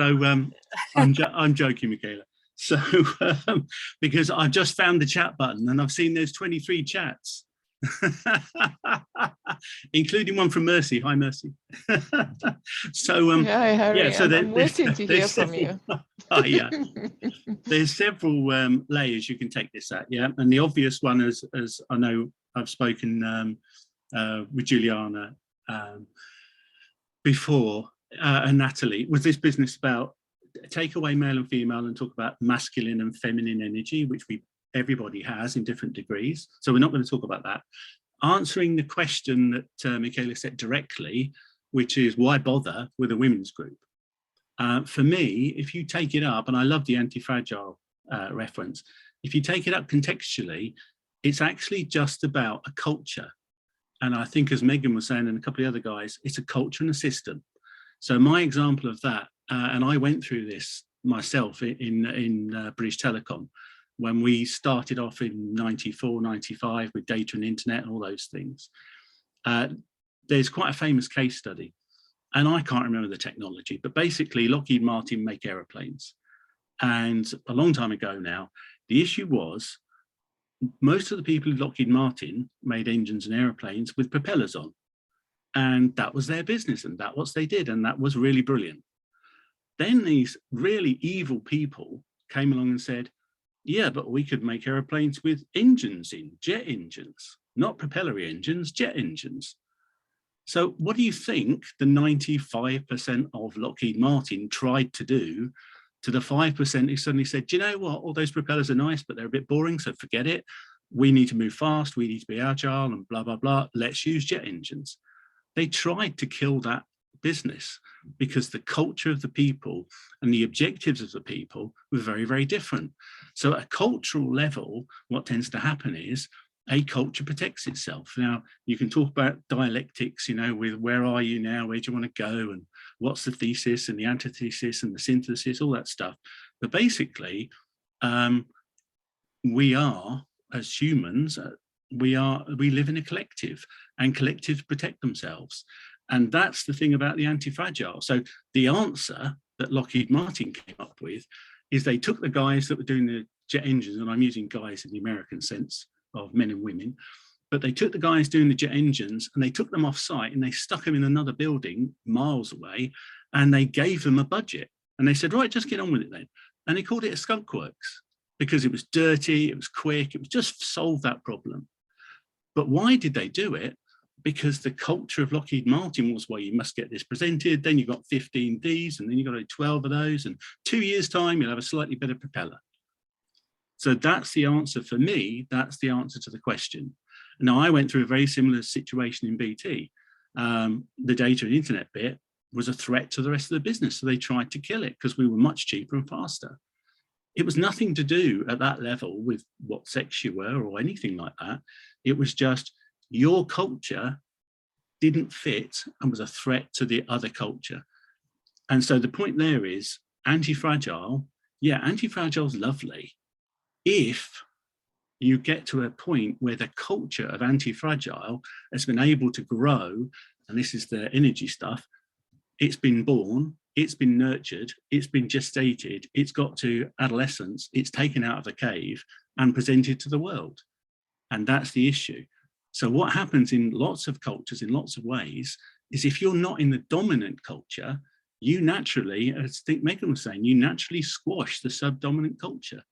I'm joking, Michaela. So because I've just found the chat button and I've seen there's 23 chats, including one from Mercy. Hi, Mercy. So hi, Harry. yeah, so I'm waiting to hear from you. Oh, yeah. There's several layers you can take this at, yeah. And the obvious one, as I know I've spoken with Juliana before, and Natalie, was this business about take away male and female and talk about masculine and feminine energy, which everybody has in different degrees. So we're not going to talk about that. Answering the question that Michaela said directly, which is why bother with a women's group? For me, if you take it up, and I love the anti-fragile reference, if you take it up contextually, it's actually just about a culture. And I think, as Megan was saying and a couple of other guys, it's a culture and a system. So my example of that, and I went through this myself in British Telecom, when we started off in 94, 95 with data and internet and all those things. There's quite a famous case study, and I can't remember the technology, but basically Lockheed Martin make aeroplanes. And a long time ago now, the issue was most of the people at Lockheed Martin made engines and aeroplanes with propellers on. And that was their business, and that was what they did, and that was really brilliant. Then these really evil people came along and said, yeah, but we could make airplanes with engines in, jet engines, not propeller engines, jet engines. So what do you think the 95% of Lockheed Martin tried to do to the 5% who suddenly said, do you know what, all those propellers are nice, but they're a bit boring, so forget it. We need to move fast, we need to be agile and blah, blah, blah. Let's use jet engines. They tried to kill that business because the culture of the people and the objectives of the people were very, very different. So at a cultural level, what tends to happen is a culture protects itself. Now, you can talk about dialectics, you know, with where are you now, where do you want to go, and what's the thesis and the antithesis and the synthesis, all that stuff. But basically, we are, as humans, we live in a collective, and collectives protect themselves. And that's the thing about the anti-fragile. So the answer that Lockheed Martin came up with is they took the guys that were doing the jet engines, and I'm using guys in the American sense of men and women, but they took the guys doing the jet engines and they took them off site and they stuck them in another building miles away, and they gave them a budget. And they said, right, just get on with it then. And they called it a skunk works because it was dirty, it was quick, it was just solve that problem. But why did they do it? Because the culture of Lockheed Martin was, well, you must get this presented, then you've got 15 Ds, and then you've got 12 of those, and 2 years' time, you'll have a slightly better propeller. So that's the answer for me, that's the answer to the question. Now, I went through a very similar situation in BT. The data and internet bit was a threat to the rest of the business, so they tried to kill it because we were much cheaper and faster. It was nothing to do at that level with what sex you were or anything like that. It was just your culture didn't fit and was a threat to the other culture. And so the point there is anti-fragile. Yeah, anti-fragile is lovely if you get to a point where the culture of anti-fragile has been able to grow, and this is the energy stuff, it's been born, it's been nurtured, it's been gestated, it's got to adolescence, it's taken out of the cave and presented to the world. And that's the issue. So what happens in lots of cultures, in lots of ways, is if you're not in the dominant culture, you naturally, as I think Megan was saying, you naturally squash the subdominant culture.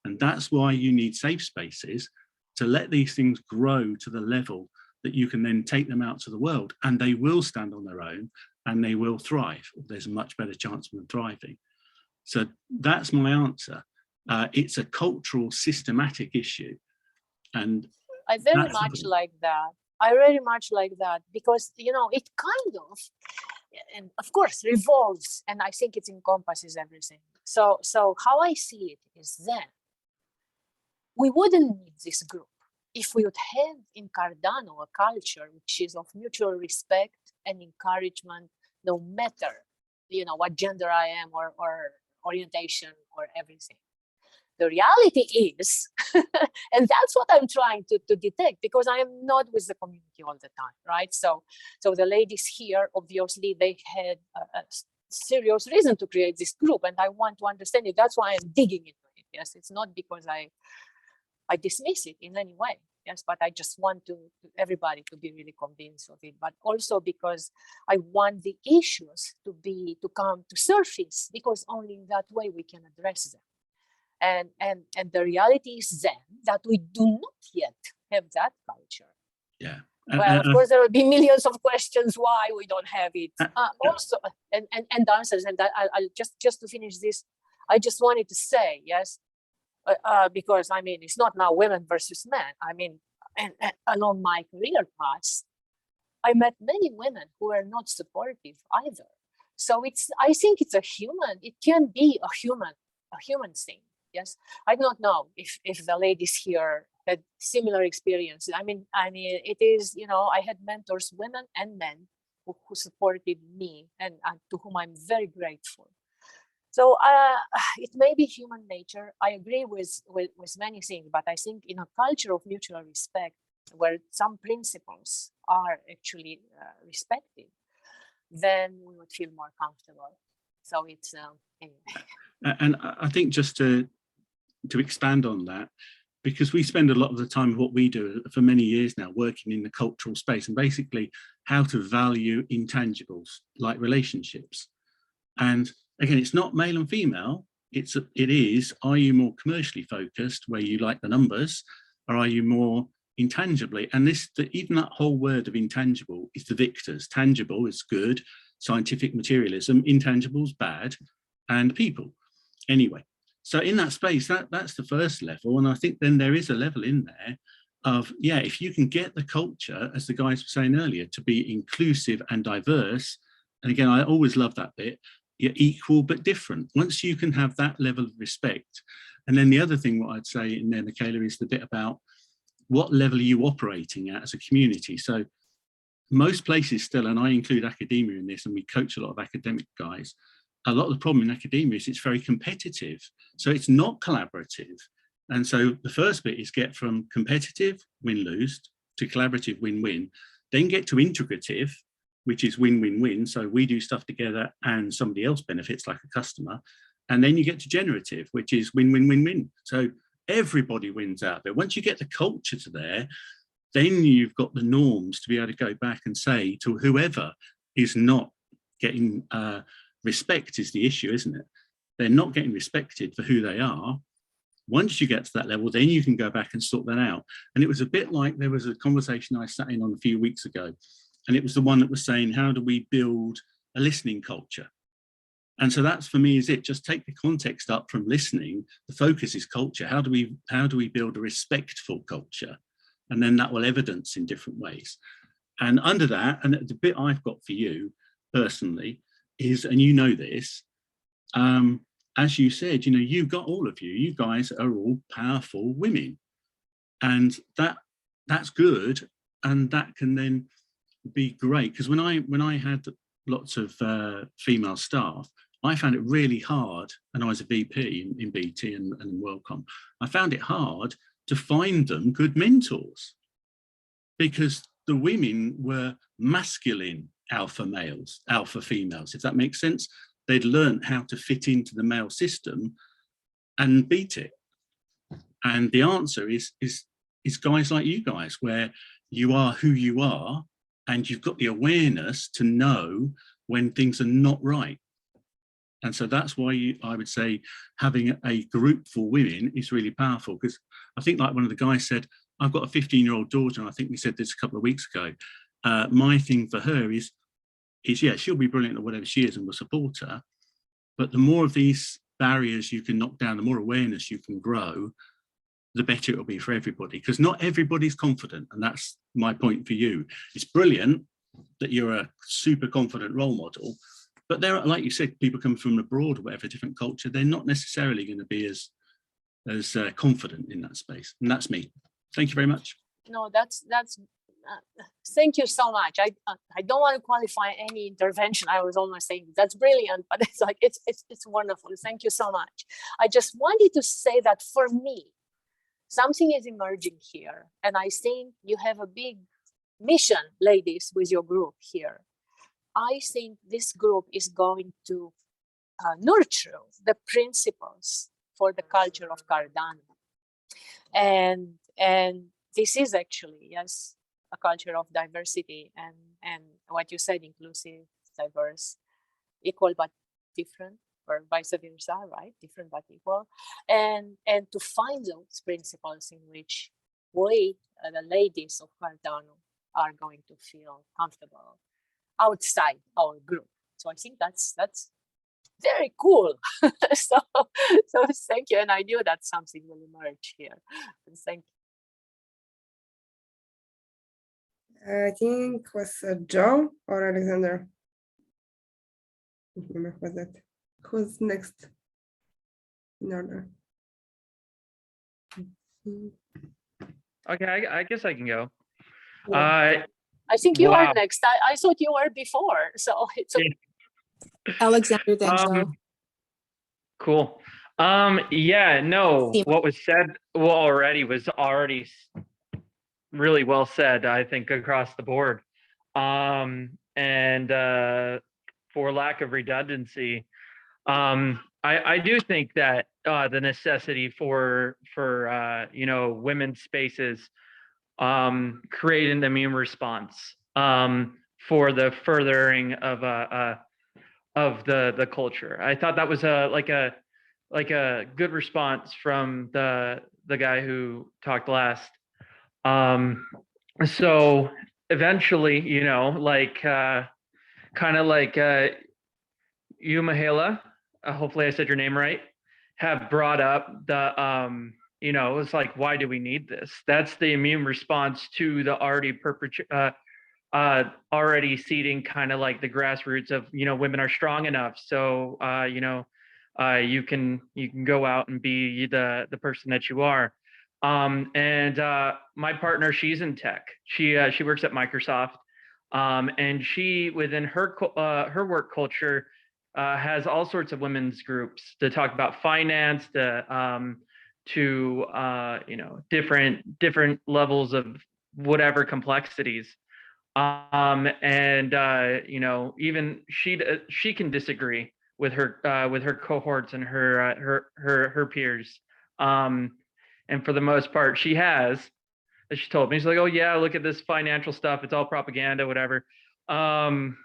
And that's why you need safe spaces to let these things grow to the level that you can then take them out to the world, and they will stand on their own and they will thrive. There's a much better chance of them thriving. So that's my answer. It's a cultural, systematic issue. And I very much like that. I very much like that because, you know, it kind of, and of course, revolves, and I think it encompasses everything. So how I see it is then we wouldn't need this group if we would have in Cardano a culture which is of mutual respect and encouragement, no matter, you know, what gender I am or orientation or everything. The reality is, and that's what I'm trying to detect, because I am not with the community all the time, right? So the ladies here, obviously, they had a serious reason to create this group, and I want to understand it. That's why I'm digging into it. Yes, it's not because I dismiss it in any way. Yes, but I just want to everybody to be really convinced of it, but also because I want the issues to come to surface, because only in that way we can address them. And the reality is then that we do not yet have that culture. Yeah. Well, of course, there will be millions of questions why we don't have it. Also, and answers. And I'll just to finish this, I just wanted to say, yes, because I mean, it's not now women versus men. I mean, and along my career path, I met many women who are not supportive either. So I think it can be a human thing. Yes, I don't know if the ladies here had similar experiences. I mean, it is, you know, I had mentors, women and men, who supported me and to whom I'm very grateful. So it may be human nature. I agree with many things, but I think in a culture of mutual respect, where some principles are actually respected, then we would feel more comfortable. So it's anyway. And I think just to expand on that, because we spend a lot of the time of what we do for many years now working in the cultural space, and basically how to value intangibles like relationships. And again, it's not male and female. It is, are you more commercially focused where you like the numbers, or are you more intangibly? And even that whole word of intangible is the victors. Tangible is good, scientific materialism, intangible is bad, and people. Anyway, so in that space, that's the first level. And I think then there is a level in there of, yeah, if you can get the culture, as the guys were saying earlier, to be inclusive and diverse. And again, I always love that bit. You're equal but different. Once you can have that level of respect. And then the other thing what I'd say in there, Michaela, is the bit about what level are you operating at as a community. So most places still, and I include academia in this, and we coach a lot of academic guys, a lot of the problem in academia is it's very competitive. So it's not collaborative. And so the first bit is get from competitive, win-lose, to collaborative, win-win, then get to integrative, which is win-win-win. So we do stuff together and somebody else benefits, like a customer. And then you get to generative, which is win-win-win-win. So everybody wins out there. Once you get the culture to there, then you've got the norms to be able to go back and say to whoever is not getting respect is the issue, isn't it? They're not getting respected for who they are. Once you get to that level, then you can go back and sort that out. And it was a bit like, there was a conversation I sat in on a few weeks ago, and it was the one that was saying, how do we build a listening culture? And so that's, for me, is it. Just take the context up from listening. The focus is culture. How do we build a respectful culture? And then that will evidence in different ways. And under that, and the bit I've got for you personally is, and you know this, as you said, you've got all of you guys are all powerful women, and that's good. And that can then be great, because when I had lots of female staff, I found it really hard, and I was a VP in BT and WorldCom, I found it hard to find them good mentors, because the women were masculine alpha males, alpha females, if that makes sense. They'd learned how to fit into the male system and beat it. And the answer is guys like you guys, where you are who you are, and you've got the awareness to know when things are not right. And so that's why I would say having a group for women is really powerful, because I think, like one of the guys said, I've got a 15-year-old daughter, and I think we said this a couple of weeks ago. My thing for her is yeah, she'll be brilliant at whatever she is and we'll support her. But the more of these barriers you can knock down, the more awareness you can grow, the better it'll be for everybody, because not everybody's confident. And that's my point for you. It's brilliant that you're a super confident role model, but there are, like you said, people come from abroad or whatever, different culture, they're not necessarily going to be as confident in that space. And that's me. Thank you very much. No, that's thank you so much. I don't want to qualify any intervention. I was almost saying that's brilliant, but it's like it's wonderful. Thank you so much. I just wanted to say that for me, something is emerging here, and I think you have a big mission, ladies, with your group here. I think this group is going to nurture the principles for the culture of Cardano, and this is actually, yes, a culture of diversity and what you said, inclusive, diverse, equal but different, or vice versa, right? Different but equal, and to find those principles in which we, the ladies of Cardano, are going to feel comfortable outside our group. So I think that's very cool. so thank you, and I knew that something will emerge here. Thank you. I think it was Joe or Alexander. I don't remember who was that. Who's next in order? Okay, I guess I can go. Yeah. I think you wow. are next. I thought you were before, so it's okay. Alexander, then Joe. Cool. Yeah, no, what was said already was already really well said, I think, across the board. And for lack of redundancy, I do think that the necessity for you know, women's spaces create an immune response for the furthering of the culture. I thought that was like a good response from the guy who talked last. So eventually, you know, like kind of like you, Mahela, hopefully I said your name right, have brought up the you know, it's like, why do we need this? That's the immune response to the already seeding kind of like the grassroots of, you know, women are strong enough, so you know, you can go out and be the person that you are. And my partner, she's in tech. She works at Microsoft, and she, within her work culture, has all sorts of women's groups to talk about finance, to you know, different levels of whatever complexities. And you know, even she can disagree with her cohorts and her peers. And for the most part, she has. As she told me, she's like, "Oh yeah, look at this financial stuff. It's all propaganda, whatever." Um,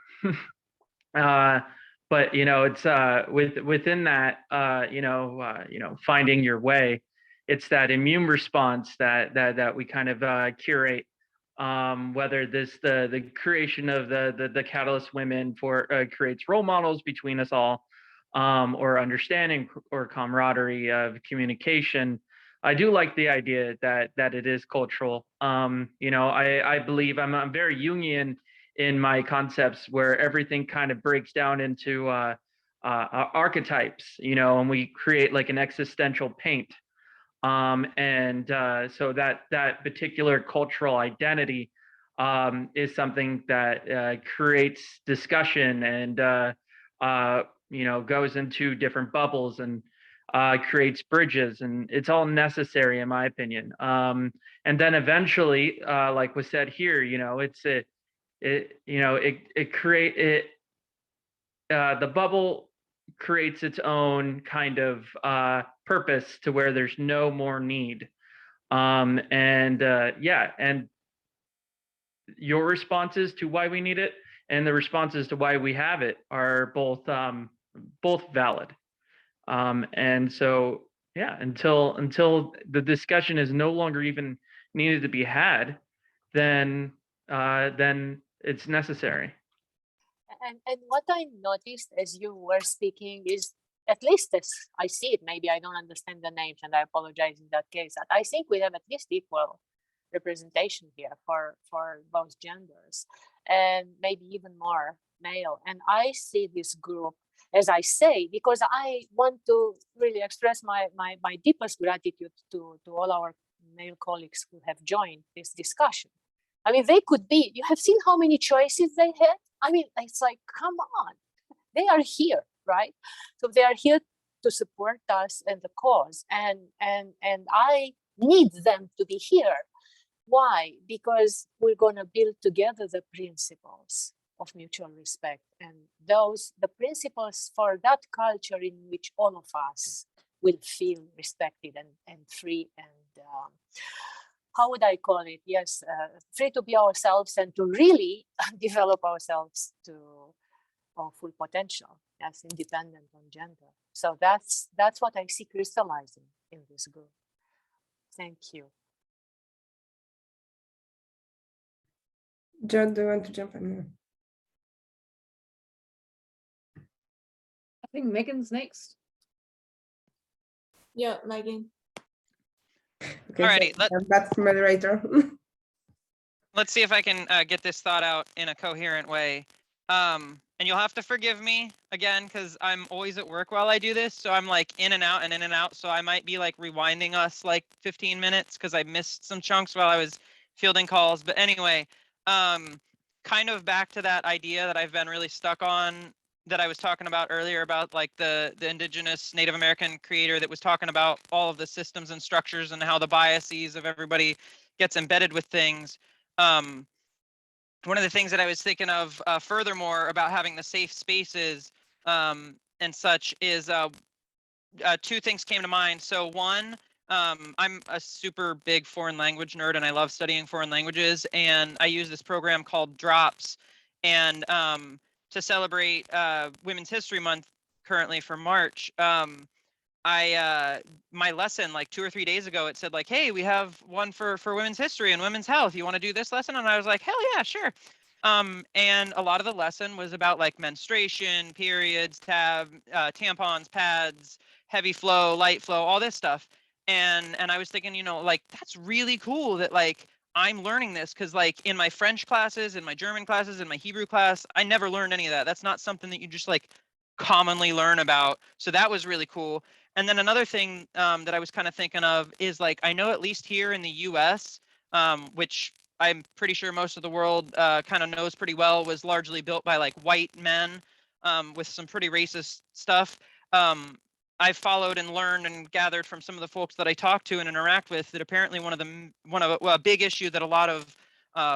but you know, it's within that, you know, finding your way. It's that immune response that we kind of curate. Whether this the creation of the Catalyst women for creates role models between us all, or understanding or camaraderie of communication. I do like the idea that it is cultural. You know, I believe I'm very Jungian in my concepts, where everything kind of breaks down into archetypes, you know, and we create like an existential paint. And so that particular cultural identity is something that creates discussion and you know, goes into different bubbles and creates bridges, and it's all necessary in my opinion. And then eventually, like was said here, you know, you know, the bubble creates its own kind of purpose to where there's no more need. And yeah, and your responses to why we need it and the responses to why we have it are both valid. And so yeah, until the discussion is no longer even needed to be had, then it's necessary. And what I noticed as you were speaking is, at least as I see it, maybe I don't understand the names and I apologize in that case, that I think we have at least equal representation here for both genders, and maybe even more male. And I see this group, as I say, because I want to really express my deepest gratitude to all our male colleagues who have joined this discussion. I mean, they could be, you have seen how many choices they had? I mean, it's like, come on, they are here, right? So they are here to support us and the cause. And I need them to be here. Why? Because we're going to build together the principles of mutual respect, and the principles for that culture in which all of us will feel respected and free and how would I call it? Yes, free to be ourselves and to really develop ourselves to our full potential, as independent on gender. So that's what I see crystallizing in this group. Thank you. John, do you want to jump in? I think Megan's next. Yeah, Megan. Okay, Alrighty, so that's moderator. Let's see if I can get this thought out in a coherent way. And you'll have to forgive me again, because I'm always at work while I do this. So I'm like in and out and in and out. So I might be like rewinding us like 15 minutes because I missed some chunks while I was fielding calls. But anyway, kind of back to that idea that I've been really stuck on, that I was talking about earlier, about like the indigenous Native American creator that was talking about all of the systems and structures and how the biases of everybody gets embedded with things. One of the things that I was thinking of furthermore about having the safe spaces and such is two things came to mind. So one, I'm a super big foreign language nerd and I love studying foreign languages. And I use this program called Drops. And to celebrate Women's History Month currently for March, my lesson like 2 or 3 days ago, it said like, hey, we have one for women's history and women's health. You want to do this lesson? And I was like, hell yeah, sure. And a lot of the lesson was about like menstruation, periods, tampons, pads, heavy flow, light flow, all this stuff. And I was thinking, you know, like that's really cool that like I'm learning this, because like in my French classes, in my German classes, in my Hebrew class, I never learned any of that. That's not something that you just like commonly learn about. So that was really cool. And then another thing that I was kind of thinking of is like, I know at least here in the US, which I'm pretty sure most of the world kind of knows pretty well, was largely built by like white men with some pretty racist stuff. I've followed and learned and gathered from some of the folks that I talk to and interact with that apparently a big issue that a lot of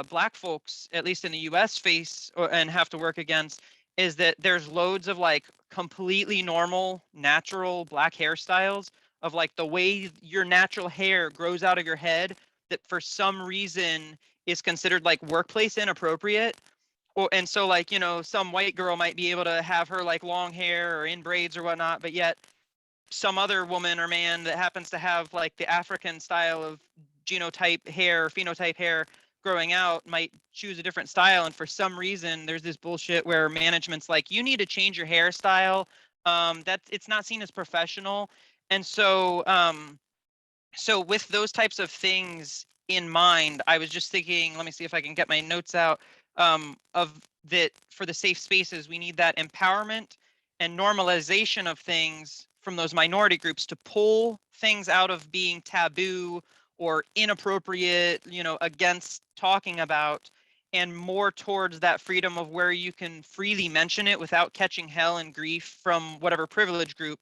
Black folks, at least in the US, face and have to work against is that there's loads of like completely normal, natural Black hairstyles of like the way your natural hair grows out of your head that for some reason is considered like workplace inappropriate. And so like, you know, some white girl might be able to have her like long hair or in braids or whatnot, but yet some other woman or man that happens to have like the African style of genotype hair, phenotype hair growing out might choose a different style. And for some reason, there's this bullshit where management's like, you need to change your hairstyle. That it's not seen as professional. And so, so with those types of things in mind, I was just thinking, let me see if I can get my notes out, of that for the safe spaces, we need that empowerment and normalization of things from those minority groups to pull things out of being taboo or inappropriate, you know, against talking about, and more towards that freedom of where you can freely mention it without catching hell and grief from whatever privilege group.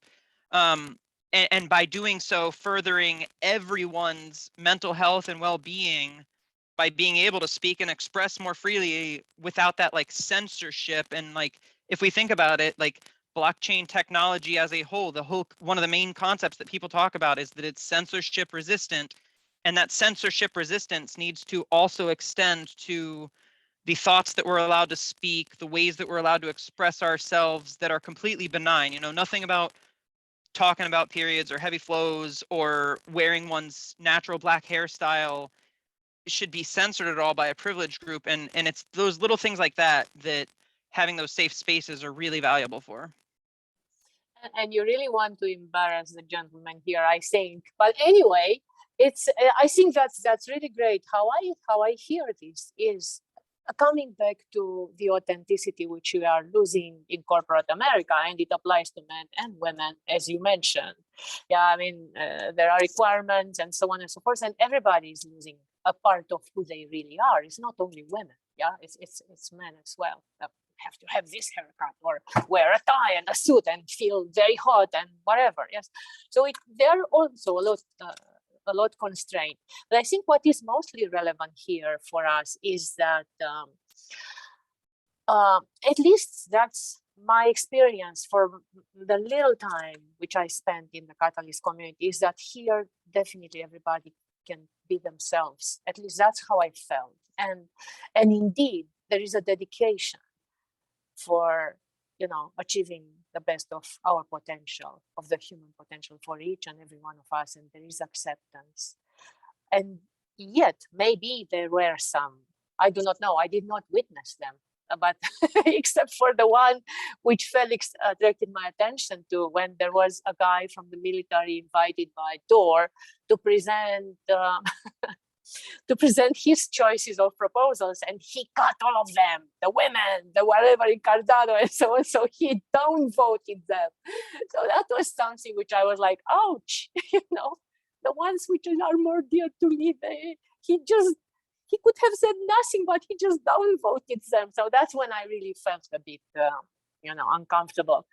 And by doing so, furthering everyone's mental health and well-being by being able to speak and express more freely without that like censorship. And like, if we think about it, like blockchain technology as a whole, one of the main concepts that people talk about is that it's censorship resistant. And that censorship resistance needs to also extend to the thoughts that we're allowed to speak, the ways that we're allowed to express ourselves that are completely benign. You know, nothing about talking about periods or heavy flows or wearing one's natural Black hairstyle should be censored at all by a privileged group. And it's those little things like that that having those safe spaces are really valuable for. And you really want to embarrass the gentleman here, I think. But anyway, it's I think that's really great. How I hear this is coming back to the authenticity which we are losing in corporate America, and it applies to men and women, as you mentioned. Yeah, I mean, there are requirements and so on and so forth, and everybody is losing a part of who they really are. It's not only women, yeah, it's men as well. Have to have this haircut or wear a tie and a suit and feel very hot and whatever. Yes, so they're also a lot constrained. But I think what is mostly relevant here for us is that at least that's my experience for the little time which I spent in the Catalyst community, is that here definitely everybody can be themselves. At least that's how I felt. And indeed, there is a dedication for, you know, achieving the best of our potential, of the human potential for each and every one of us, and there is acceptance. And yet, maybe there were some, I do not know, I did not witness them, but except for the one which Felix directed my attention to, when there was a guy from the military invited by Tor to present to present his choices of proposals, and he cut all of them, the women, the whatever in Cardano and so on. So he downvoted them. So that was something which I was like, ouch, you know, the ones which are more dear to me, he could have said nothing, but he just downvoted them. So that's when I really felt a bit, you know, uncomfortable.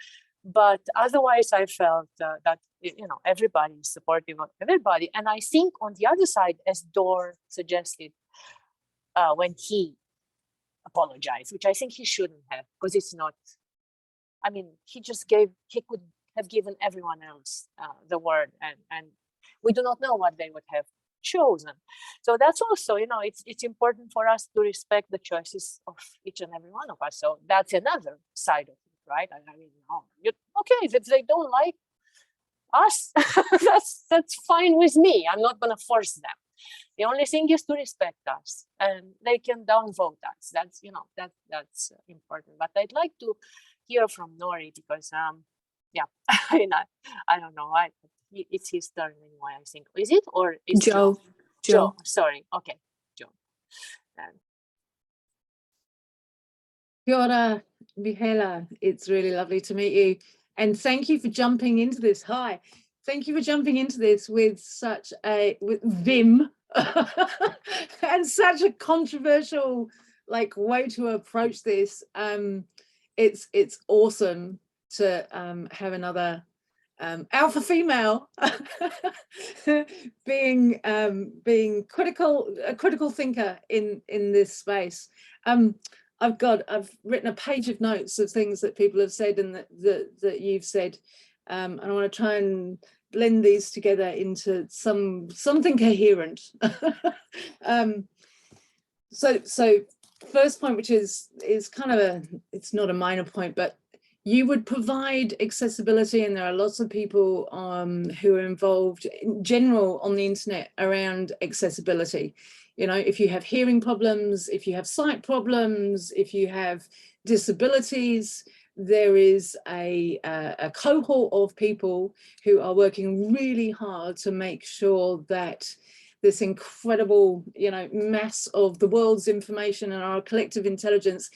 But otherwise, I felt that, you know, everybody is supportive of everybody. And I think on the other side, as Dor suggested, when he apologized, which I think he shouldn't have, because it's not, I mean, he could have given everyone else the word, and we do not know what they would have chosen. So that's also, you know, it's important for us to respect the choices of each and every one of us. So that's another side of it, right? I mean, okay, if they don't like us, that's fine with me. I'm not going to force them. The only thing is to respect us, and they can downvote us. That's, you know, that's important. But I'd like to hear from Nori, because yeah, I don't know. It's his turn anyway, I think. Is it, or is Joe? Joe, sorry. Okay, Joe. Kia ora, Mihaela. It's really lovely to meet you. And thank you for jumping into this. Hi. Thank you for jumping into this with such with vim and such a controversial way to approach this. It's awesome to have another alpha female being a critical thinker in this space. I've written a page of notes of things that people have said and that you've said, and I want to try and blend these together into something coherent. So first point, which is kind of it's not a minor point, but you would provide accessibility, and there are lots of people who are involved in general on the internet around accessibility. You know, if you have hearing problems, if you have sight problems, if you have disabilities, there is a cohort of people who are working really hard to make sure that this incredible, you know, mass of the world's information and our collective intelligence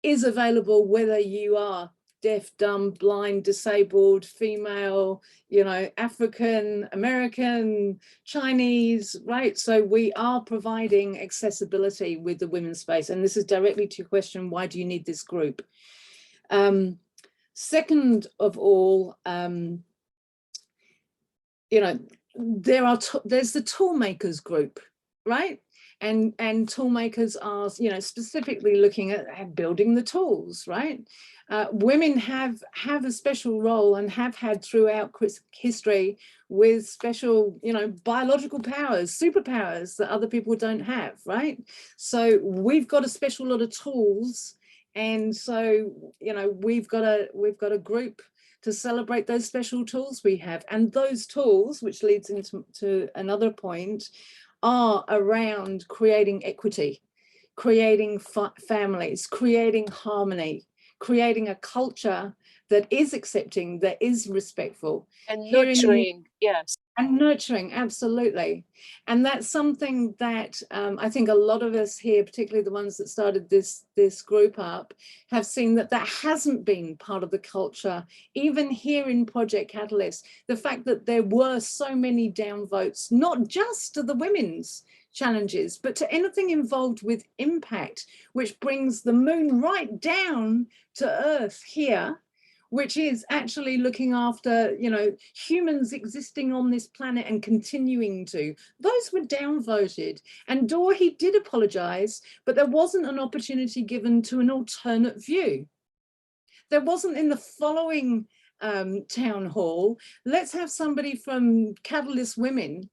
is available, whether you are deaf, dumb, blind, disabled, female, you know, African, American, Chinese, right? So we are providing accessibility with the women's space. And this is directly to your question, why do you need this group? Second of all, you know, there's the tool makers group, right? And tool makers are, you know, specifically looking at building the tools, right? Women have a special role and have had throughout history with special, you know, biological powers, superpowers that other people don't have, right? So we've got a special lot of tools, and so, you know, we've got a group to celebrate those special tools we have, and those tools, which leads into another point, are around creating equity, creating families, creating harmony, creating a culture that is accepting, that is respectful. And nurturing, yes. And nurturing, absolutely. And that's something that I think a lot of us here, particularly the ones that started this group up, have seen that hasn't been part of the culture, even here in Project Catalyst. The fact that there were so many downvotes, not just to the women's challenges, but to anything involved with impact, which brings the moon right down to Earth here, which is actually looking after, you know, humans existing on this planet and continuing to. Those were downvoted. And Dorothy did apologize, but there wasn't an opportunity given to an alternate view. There wasn't in the following town hall, let's have somebody from Catalyst Women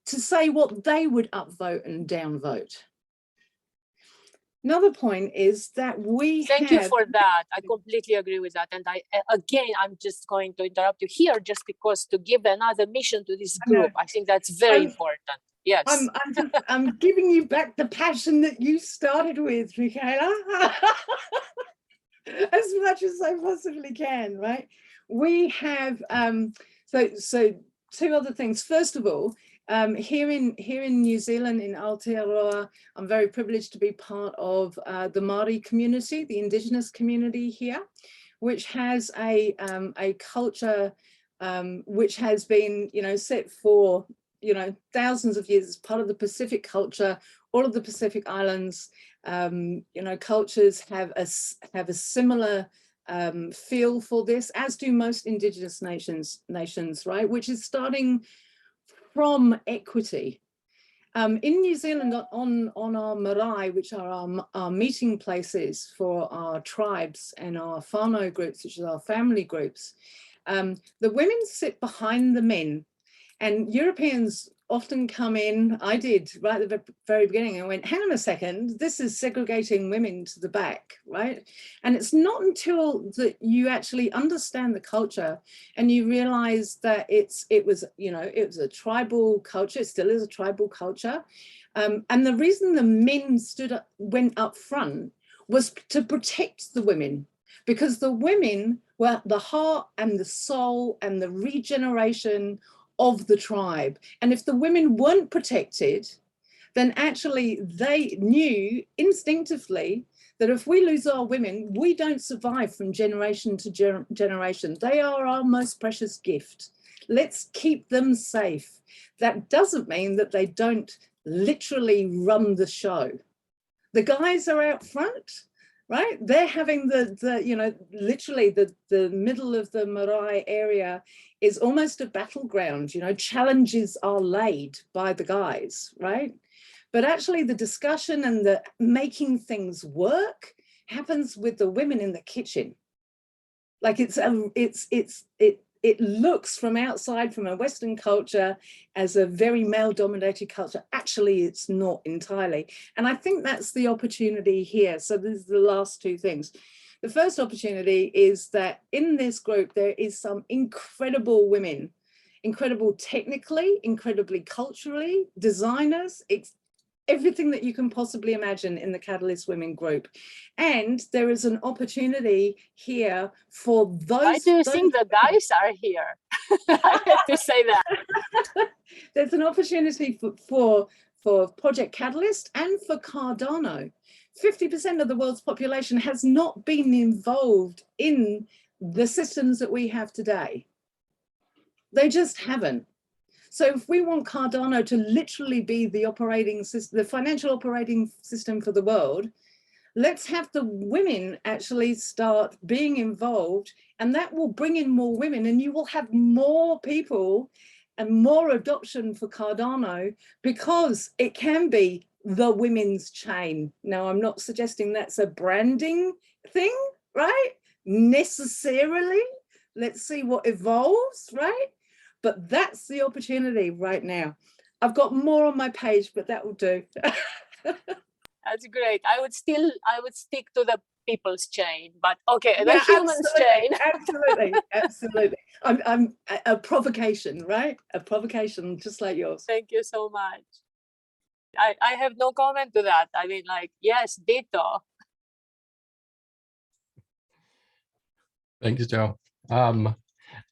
to say what they would upvote and downvote. Another point is that Thank you for that. I completely agree with that. And I'm just going to interrupt you here just because to give another mission to this group. I think that's very important. Yes. I'm giving you back the passion that you started with, Mihaela, as much as I possibly can, right? We have, so two other things. First of all, here in New Zealand, in Aotearoa, I'm very privileged to be part of the Māori community, the Indigenous community here, which has a culture which has been, you know, set for, you know, thousands of years as part of the Pacific culture. All of the Pacific Islands, you know, cultures have a similar feel for this, as do most Indigenous nations, right? Which is starting from equity. In New Zealand, on our marae, which are our meeting places for our tribes and our whānau groups, which is our family groups, The women sit behind the men, and Europeans often come in. I did right at the very beginning. I went, hang on a second, this is segregating women to the back, right? And it's not until that you actually understand the culture and you realize that it was a tribal culture. It still is a tribal culture. And the reason the men went up front was to protect the women, because the women were the heart and the soul and the regeneration of the tribe. And if the women weren't protected, then actually they knew instinctively that if we lose our women, we don't survive from generation to generation. They are our most precious gift. Let's keep them safe. That doesn't mean that they don't literally run the show. The guys are out front, right? They're having literally the middle of the marae area is almost a battleground, challenges are laid by the guys, right? But actually the discussion and the making things work happens with the women in the kitchen. Like it looks from outside, from a Western culture, as a very male-dominated culture. Actually, it's not entirely. And I think that's the opportunity here. So these are the last two things. The first opportunity is that in this group, there is some incredible women, incredible technically, incredibly culturally, designers, everything that you can possibly imagine in the Catalyst Women group. And there is an opportunity here for those— Why do you think the guys are here? I have to say that. There's an opportunity for Project Catalyst and for Cardano. 50% of the world's population has not been involved in the systems that we have today. They just haven't. So if we want Cardano to literally be the operating system, the financial operating system for the world, let's have the women actually start being involved, and that will bring in more women, and you will have more people and more adoption for Cardano, because it can be the women's chain. Now, I'm not suggesting that's a branding thing, right? Necessarily. Let's see what evolves, right? But that's the opportunity right now. I've got more on my page, but that will do. That's great. I would stick to the people's chain, but okay, the humans chain. Absolutely. I'm a provocation, right? A provocation just like yours. Thank you so much. I have no comment to that. I mean, like, yes, ditto. Thanks, Joe.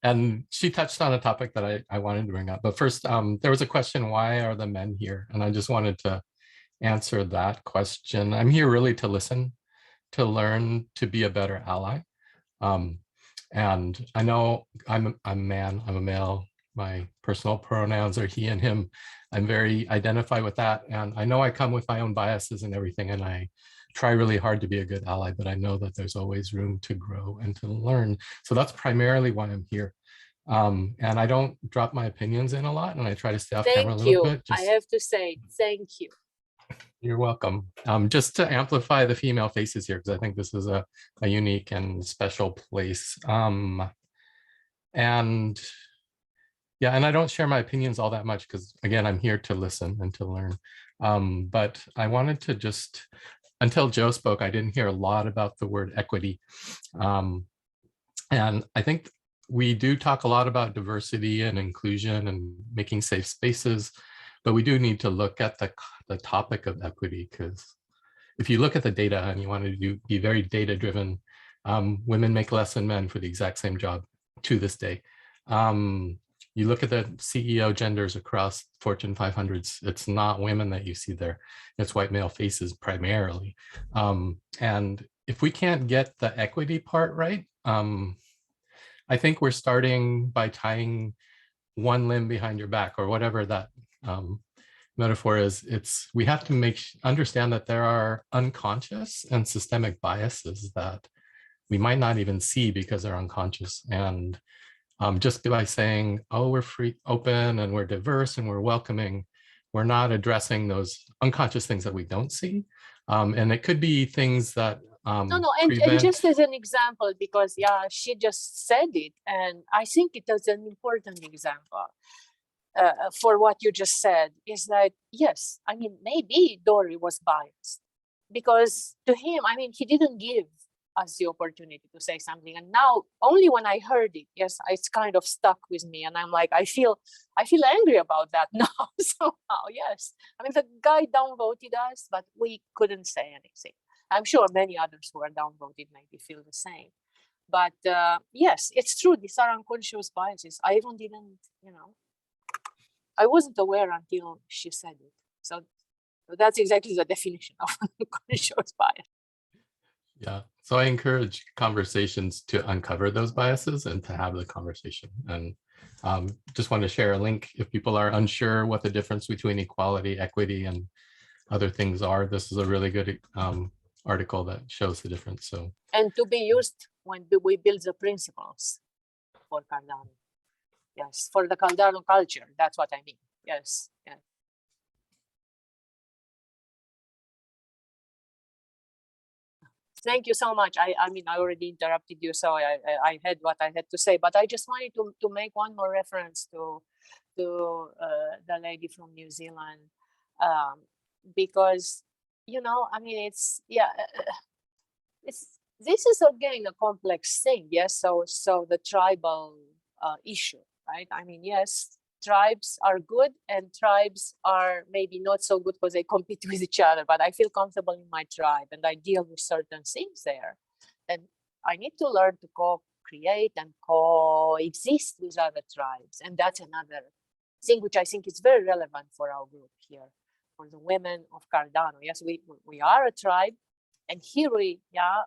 And she touched on a topic that I wanted to bring up. But first, there was a question, why are the men here? And I just wanted to answer that question. I'm here really to listen, to learn, to be a better ally. And I know I'm a man, I'm a male. My personal pronouns are he and him. I'm very identified with that. And I know I come with my own biases and everything, and I try really hard to be a good ally, but I know that there's always room to grow and to learn. So that's primarily why I'm here. And I don't drop my opinions in a lot, and I try to stay off camera a little bit. I have to say, thank you. You're welcome. Just to amplify the female faces here, because I think this is a unique and special place. And yeah, and I don't share my opinions all that much because, again, I'm here to listen and to learn. But I wanted to just, until Joe spoke, I didn't hear a lot about the word equity. And I think we do talk a lot about diversity and inclusion and making safe spaces, but we do need to look at the topic of equity, because if you look at the data and you want to be very data driven, women make less than men for the exact same job to this day. You look at the CEO genders across Fortune 500s, it's not women that you see there. It's white male faces primarily. And if we can't get the equity part right, I think we're starting by tying one limb behind your back, or whatever that metaphor is. We have to understand that there are unconscious and systemic biases that we might not even see because they're unconscious. And just by saying, oh, we're free, open, and we're diverse, and we're welcoming, we're not addressing those unconscious things that we don't see. And it could be things that No, and prevent. just as an example, because yeah, she just said it, and I think it is an important example for what you just said, is that yes, I mean, maybe Dory was biased, because to him, I mean, he didn't give us the opportunity to say something, and now only when I heard it, yes, it's kind of stuck with me, and I'm like, I feel angry about that now somehow. Yes, I mean, the guy downvoted us, but we couldn't say anything. I'm sure many others who are downvoted maybe feel the same. But yes, it's true. These are unconscious biases. I even didn't, I wasn't aware until she said it. So that's exactly the definition of unconscious bias. Yeah. So I encourage conversations to uncover those biases and to have the conversation. And just want to share a link if people are unsure what the difference between equality, equity, and other things are. This is a really good article that shows the difference. So, and to be used when we build the principles for Cardano. Yes, for the Cardano culture. That's what I mean. Yes. Yeah. Thank you so much. I mean, I already interrupted you, so I had what I had to say, but I just wanted to make one more reference to the lady from New Zealand, because I mean, it's this is again a complex thing. Yes, so the tribal issue, right? I mean, yes, tribes are good and tribes are maybe not so good because they compete with each other, but I feel comfortable in my tribe and I deal with certain things there. And I need to learn to co-create and coexist with other tribes. And that's another thing which I think is very relevant for our group here, for the women of Cardano. Yes, we are a tribe, and here we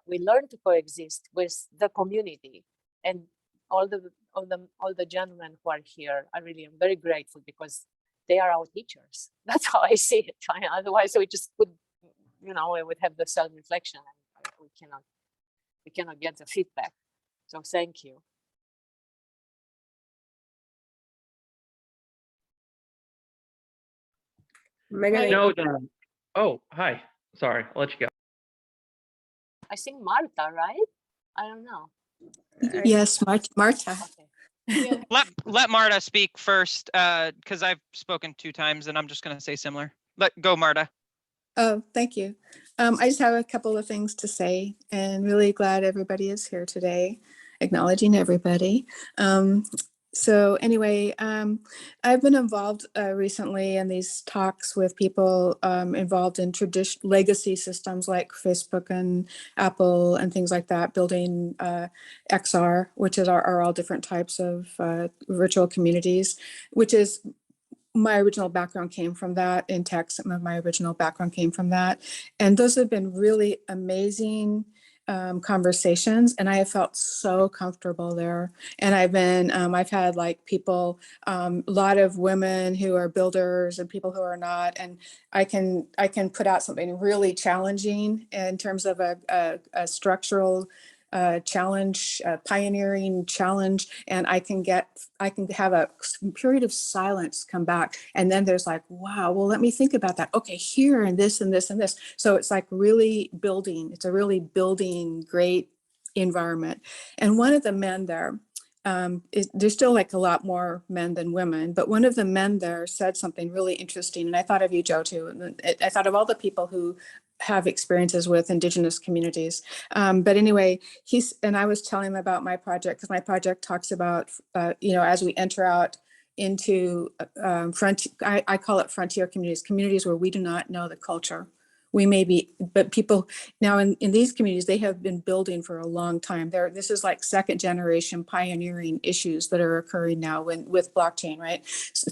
learn to coexist with the community. And all the gentlemen who are here, I really am very grateful because they are our teachers. That's how I see it. Otherwise, we just would, we would have the self-reflection, and we cannot get the feedback. So thank you. Megan, No, oh, hi. Sorry, I'll let you go. I think Marta, right? I don't know. Yes, Marta. Okay. Yeah. Let Marta speak first, because I've spoken 2 times and I'm just going to say similar. Go, Marta. Oh, thank you. I just have a couple of things to say, and really glad everybody is here today, acknowledging everybody. So anyway, I've been involved recently in these talks with people involved in legacy systems like Facebook and Apple and things like that, building XR, which are all different types of virtual communities, which is my original background came from that in tech. Some of my original background came from that. And those have been really amazing conversations, and I have felt so comfortable there. And I've had like people, a lot of women who are builders and people who are not, and I can put out something really challenging in terms of a structural challenge, pioneering challenge, and I can have a period of silence come back, and then there's like, wow, well, let me think about that. Okay, here and this and this and this. So it's like really building. It's a really building great environment. And one of the men there, there's still like a lot more men than women, but one of the men there said something really interesting, and I thought of you, Joe, too. And I thought of all the people who have experiences with Indigenous communities. But anyway, I was telling him about my project, because my project talks about, as we enter out into I call it frontier communities where we do not know the culture. We may be, but people now in these communities, they have been building for a long time. This is like 2nd generation pioneering issues that are occurring now with blockchain, right?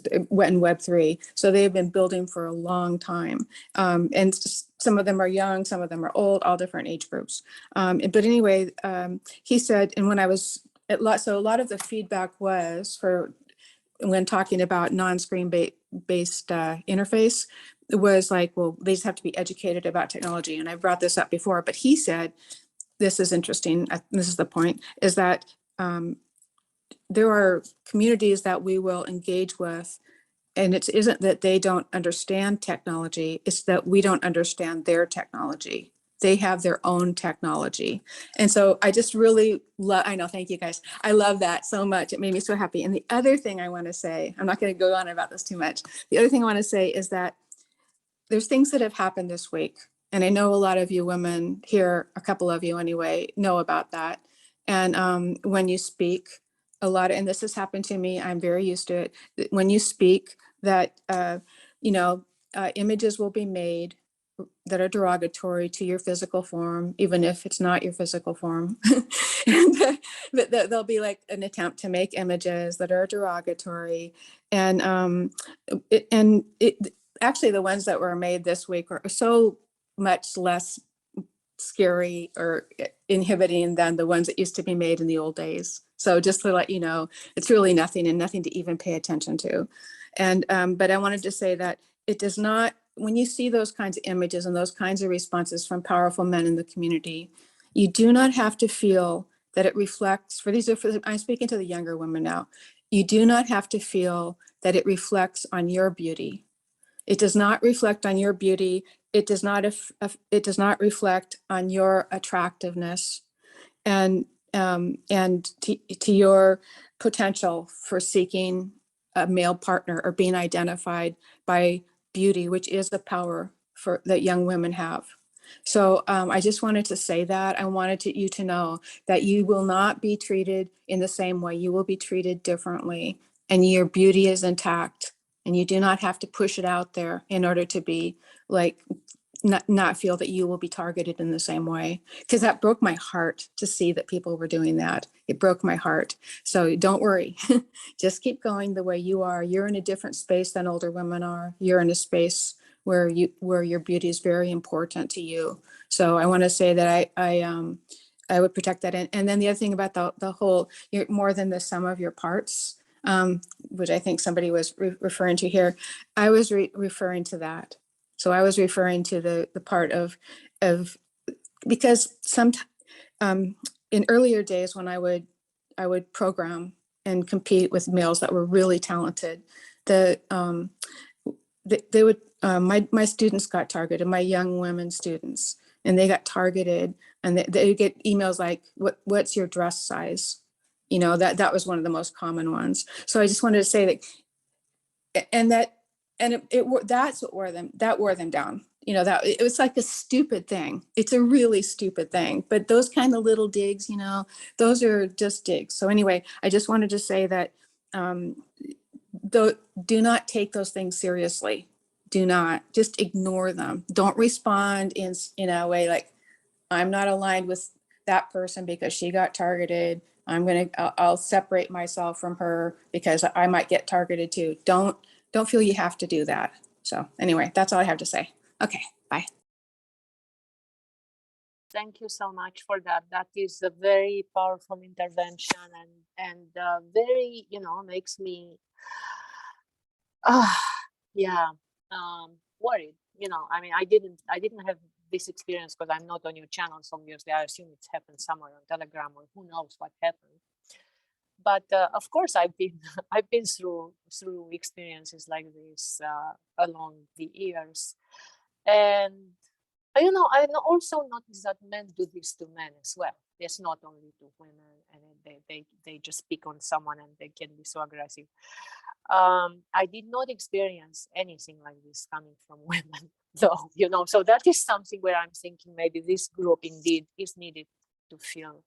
And Web3. So they've been building for a long time. And some of them are young, some of them are old, all different age groups. But anyway, he said, and when I was, so a lot of the feedback was when talking about non-screen based interface, was like, well, they just have to be educated about technology. And I brought this up before, but he said, this is interesting, this is the point, is that there are communities that we will engage with, and it isn't that they don't understand technology, it's that we don't understand their technology. They have their own technology. And so I just really love, I know, thank you guys. I love that so much. It made me so happy. And the other thing I want to say, I'm not going to go on about this too much. The other thing I want to say is that there's things that have happened this week. And I know a lot of you women here, a couple of you anyway, know about that. And when you speak, a lot of, and this has happened to me, I'm very used to it. When you speak, that, images will be made that are derogatory to your physical form, even if it's not your physical form. And there'll be like an attempt to make images that are derogatory. And actually the ones that were made this week were so much less scary or inhibiting than the ones that used to be made in the old days. So just to let you know, it's really nothing and nothing to even pay attention to. And but I wanted to say that it does not, when you see those kinds of images and those kinds of responses from powerful men in the community, you do not have to feel that it reflects, I'm speaking to the younger women now, you do not have to feel that it reflects on your beauty. It does not reflect on your beauty. It does not reflect on your attractiveness and to your potential for seeking a male partner or being identified by beauty, which is the power that young women have. So I just wanted to say that. I wanted you to know that you will not be treated in the same way. You will be treated differently, and your beauty is intact. And you do not have to push it out there in order to be like, not feel that you will be targeted in the same way. Because that broke my heart to see that people were doing that. It broke my heart. So don't worry, just keep going the way you are. You're in a different space than older women are. You're in a space where your beauty is very important to you. So I want to say that I would protect that. And then the other thing about the whole, you're more than the sum of your parts, which I think somebody was referring to here. I was referring to that. So I was referring to the part of because in earlier days when I would program and compete with males that were really talented, they would my students got targeted, my young women students, and they got targeted, and they get emails like, what's your dress size? You know, that was one of the most common ones. So I just wanted to say that, that's what wore them down. You know, that it was like a stupid thing. It's a really stupid thing, but those kind of little digs, you know, those are just digs. So anyway, I just wanted to say that do not take those things seriously. Do not, just ignore them. Don't respond in a way like, I'm not aligned with that person because she got targeted. I'll separate myself from her because I might get targeted too. Don't feel you have to do that. So anyway, that's all I have to say. Okay, bye. Thank you so much for that. That is a very powerful intervention and very, makes me, worried. I mean, I didn't have this experience because I'm not on your channels. Obviously, I assume it's happened somewhere on Telegram or who knows what happened. But of course, I've been through experiences like this along the years, and I also noticed that men do this to men as well. It's not only to women, and they just pick on someone and they can be so aggressive. I did not experience anything like this coming from women, though. So that is something where I'm thinking maybe this group indeed is needed to feel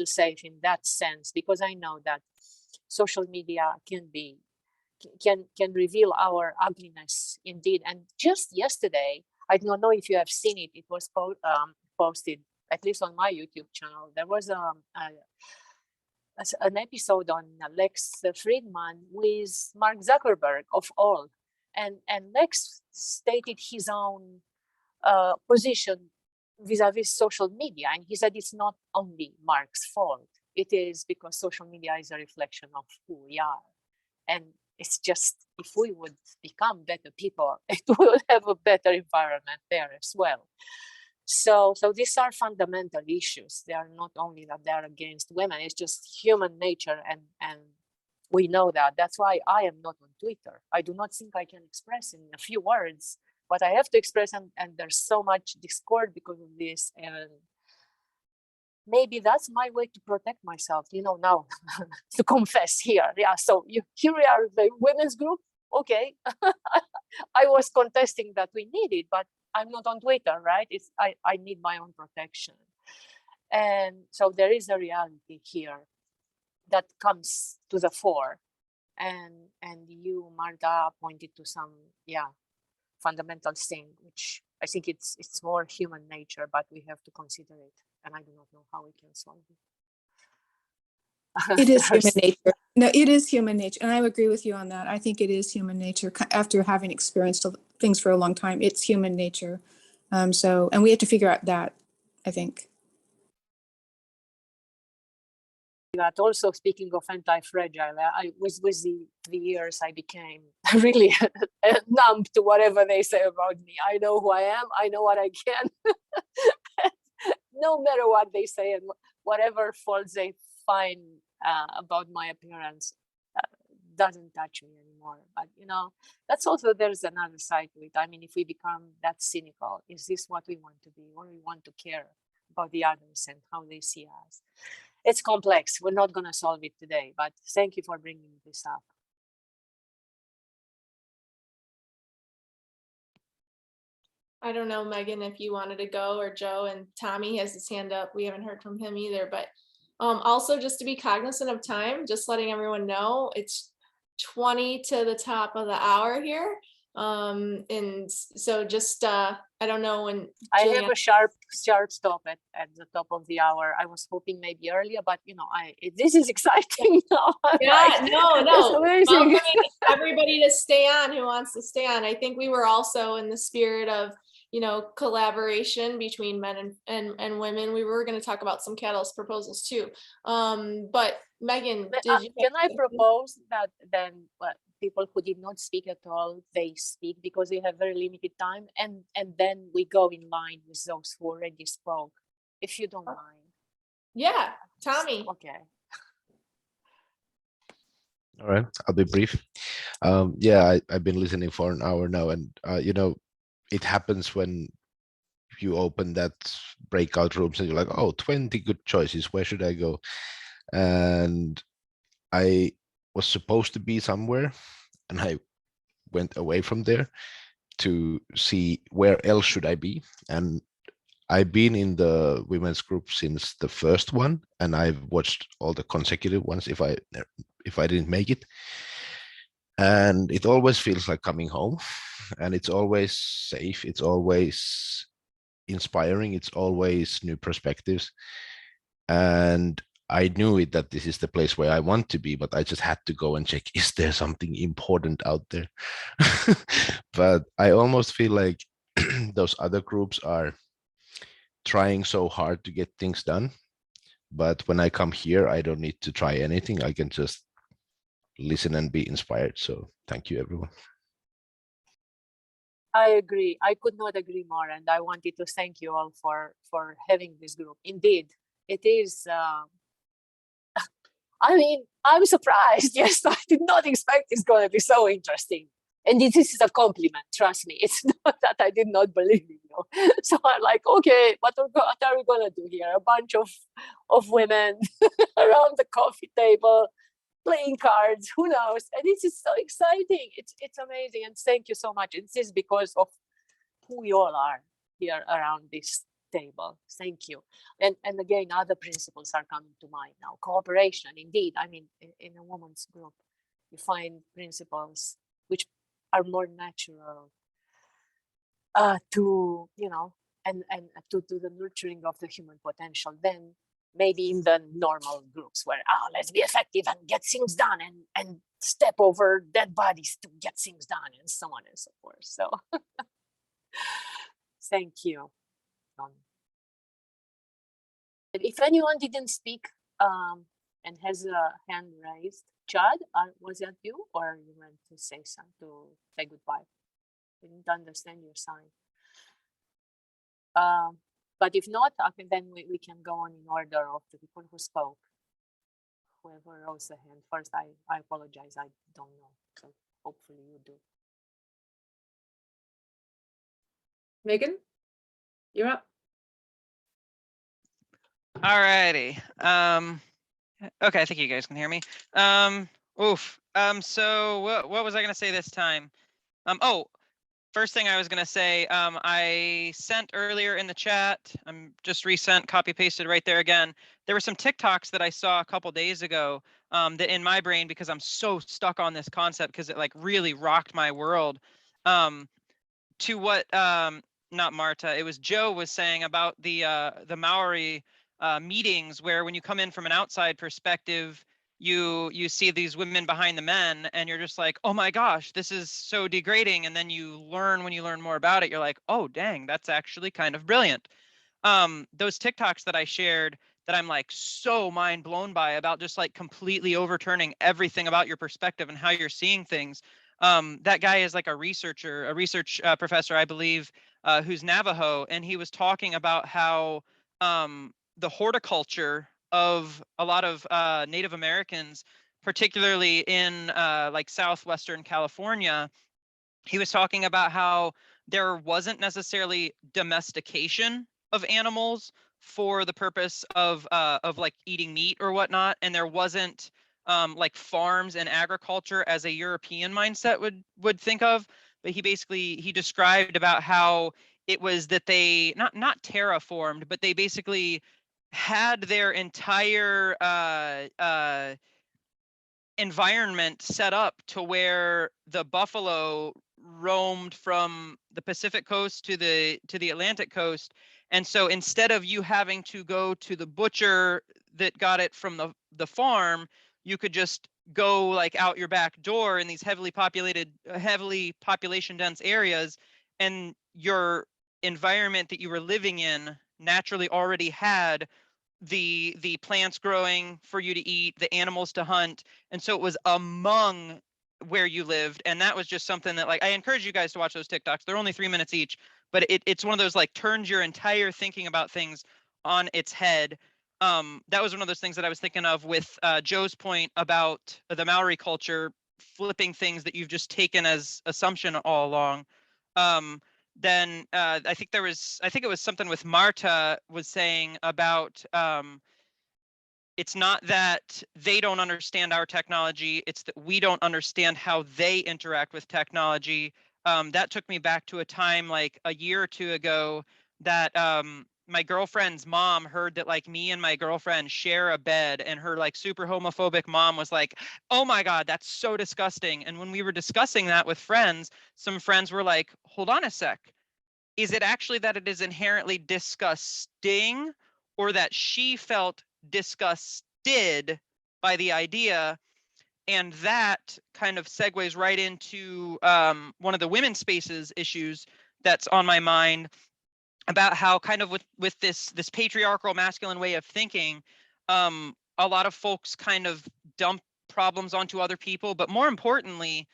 safe in that sense, because I know that social media can reveal our ugliness indeed. And just yesterday, I don't know if you have seen it, it was posted, at least on my YouTube channel. There was an episode on Lex Friedman with Mark Zuckerberg of all. And Lex stated his own position vis-a-vis social media. And he said it's not only Mark's fault. It is because social media is a reflection of who we are. And it's just, if we would become better people, it will have a better environment there as well. So these are fundamental issues. They are not only that they are against women, it's just human nature. And we know that. That's why I am not on Twitter. I do not think I can express in a few words what I have to express, and there's so much discord because of this, and maybe that's my way to protect myself, now to confess here. Yeah, so here we are, the women's group. Okay, I was contesting that we need it, but I'm not on Twitter, right? I need my own protection. And so there is a reality here that comes to the fore. And you, Marta, pointed to some, fundamental thing, which I think it's more human nature, but we have to consider it. And I do not know how we can solve it. It is human nature. No, it is human nature. And I agree with you on that. I think it is human nature. After having experienced things for a long time, it's human nature. And we have to figure out that, I think. But also, speaking of anti-fragile, with the years, I became really numb to whatever they say about me. I know who I am. I know what I can. No matter what they say and whatever faults they find about my appearance doesn't touch me anymore. But that's also, there's another side to it. I mean, if we become that cynical, is this what we want to be, or we want to care about the others and how they see us? It's complex. We're not going to solve it today, but thank you for bringing this up. I don't know, Megan, if you wanted to go, or Joe, and Tommy has his hand up. We haven't heard from him either, but also just to be cognizant of time, just letting everyone know it's 20 to the top of the hour here. And so just, I don't know when I have a sharp stop at the top of the hour. I was hoping maybe earlier, but this is exciting now. Yeah, no. It's amazing. Everybody to stay on who wants to stay on. I think we were also in the spirit of, collaboration between men and women. We were going to talk about some Catalyst proposals too. But Megan, can I propose that then people who did not speak at all, they speak because they have very limited time, and then we go in line with those who already spoke, if you don't mind. Yeah, Tommy. Okay. All right, I'll be brief. I've been listening for an hour now, and it happens when you open that breakout rooms and you're like, oh, 20 good choices, where should I go? And I was supposed to be somewhere, and I went away from there to see where else should I be. And I've been in the women's group since the first one, and I've watched all the consecutive ones if I didn't make it. And it always feels like coming home, and it's always safe, it's always inspiring, it's always new perspectives. And I knew it that this is the place where I want to be, but I just had to go and check, is there something important out there? But I almost feel like those other groups are trying so hard to get things done. But when I come here, I don't need to try anything. I can just listen and be inspired. So thank you, everyone. I agree. I could not agree more. And I wanted to thank you all for having this group. Indeed, it is. I mean, I'm surprised. Yes, I did not expect it's going to be so interesting. And this is a compliment, trust me. It's not that I did not believe in you. So I'm like, okay, what are we going to do here? A bunch of women around the coffee table, playing cards, who knows? And this is so exciting. It's amazing. And thank you so much. It's just because of who you all are here around this table. Thank you. And again, other principles are coming to mind now. Cooperation, indeed. I mean, in a woman's group, you find principles which are more natural to, and to the nurturing of the human potential than maybe in the normal groups where, let's be effective and get things done and step over dead bodies to get things done and so on and so forth. So thank you. If anyone didn't speak and has a hand raised, Chad, was that you, or you meant to say something, to say goodbye? I didn't understand your sign. But if not, I think then we can go on in order of the people who spoke. Whoever rose the hand first, I apologize, I don't know. So hopefully you do. Megan, you're up. All righty. Okay, I think you guys can hear me. So what was I gonna say this time? Oh, first thing I was gonna say, I sent earlier in the chat, I'm just resent, copy pasted right there again. There were some TikToks that I saw a couple days ago that in my brain, because I'm so stuck on this concept, because it like really rocked my world. To what not Marta, it was Joe was saying about the Maori meetings, where when you come in from an outside perspective, you see these women behind the men and you're just like, oh my gosh, this is so degrading. And then you learn, when you learn more about it, you're like, oh dang, that's actually kind of brilliant. Those TikToks that I shared that I'm like so mind blown by, about just like completely overturning everything about your perspective and how you're seeing things. That guy is like a research professor, I believe, who's Navajo, and he was talking about how the horticulture of a lot of Native Americans, particularly in like southwestern California, he was talking about how there wasn't necessarily domestication of animals for the purpose of like eating meat or whatnot, and there wasn't like farms and agriculture as a European mindset would think of. But he described about how it was that they not terraformed, but they basically had their entire environment set up to where the buffalo roamed from the Pacific coast to the Atlantic coast. And so instead of you having to go to the butcher that got it from the farm, you could just go like out your back door in these heavily population dense areas, and your environment that you were living in naturally already had the plants growing for you to eat, the animals to hunt, and so it was among where you lived. And that was just something that, like, I encourage you guys to watch those TikToks. They're only 3 minutes each, but it's one of those like turns your entire thinking about things on its head. That was one of those things that I was thinking of with Joe's point about the Maori culture flipping things that you've just taken as assumption all along. Then I think it was something with Marta was saying about it's not that they don't understand our technology, it's that we don't understand how they interact with technology. That took me back to a time like a year or two ago that my girlfriend's mom heard that like me and my girlfriend share a bed, and her like super homophobic mom was like, oh my God, that's so disgusting. And when we were discussing that with friends, some friends were like, hold on a sec. Is it actually that it is inherently disgusting, or that she felt disgusted by the idea? And that kind of segues right into one of the women's spaces issues that's on my mind, about how kind of with this patriarchal masculine way of thinking, a lot of folks kind of dump problems onto other people. But more importantly,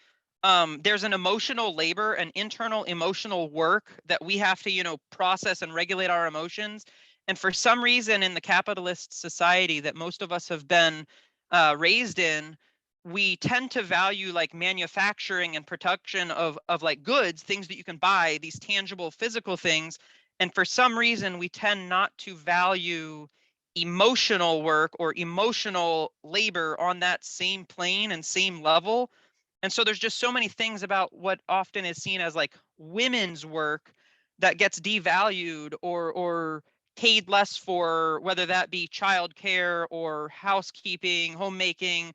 there's an emotional labor, an internal emotional work that we have to, process and regulate our emotions. And for some reason in the capitalist society that most of us have been raised in, we tend to value like manufacturing and production of like goods, things that you can buy, these tangible physical things. And for some reason, we tend not to value emotional work or emotional labor on that same plane and same level. And so there's just so many things about what often is seen as like women's work that gets devalued or paid less for, whether that be childcare or housekeeping, homemaking,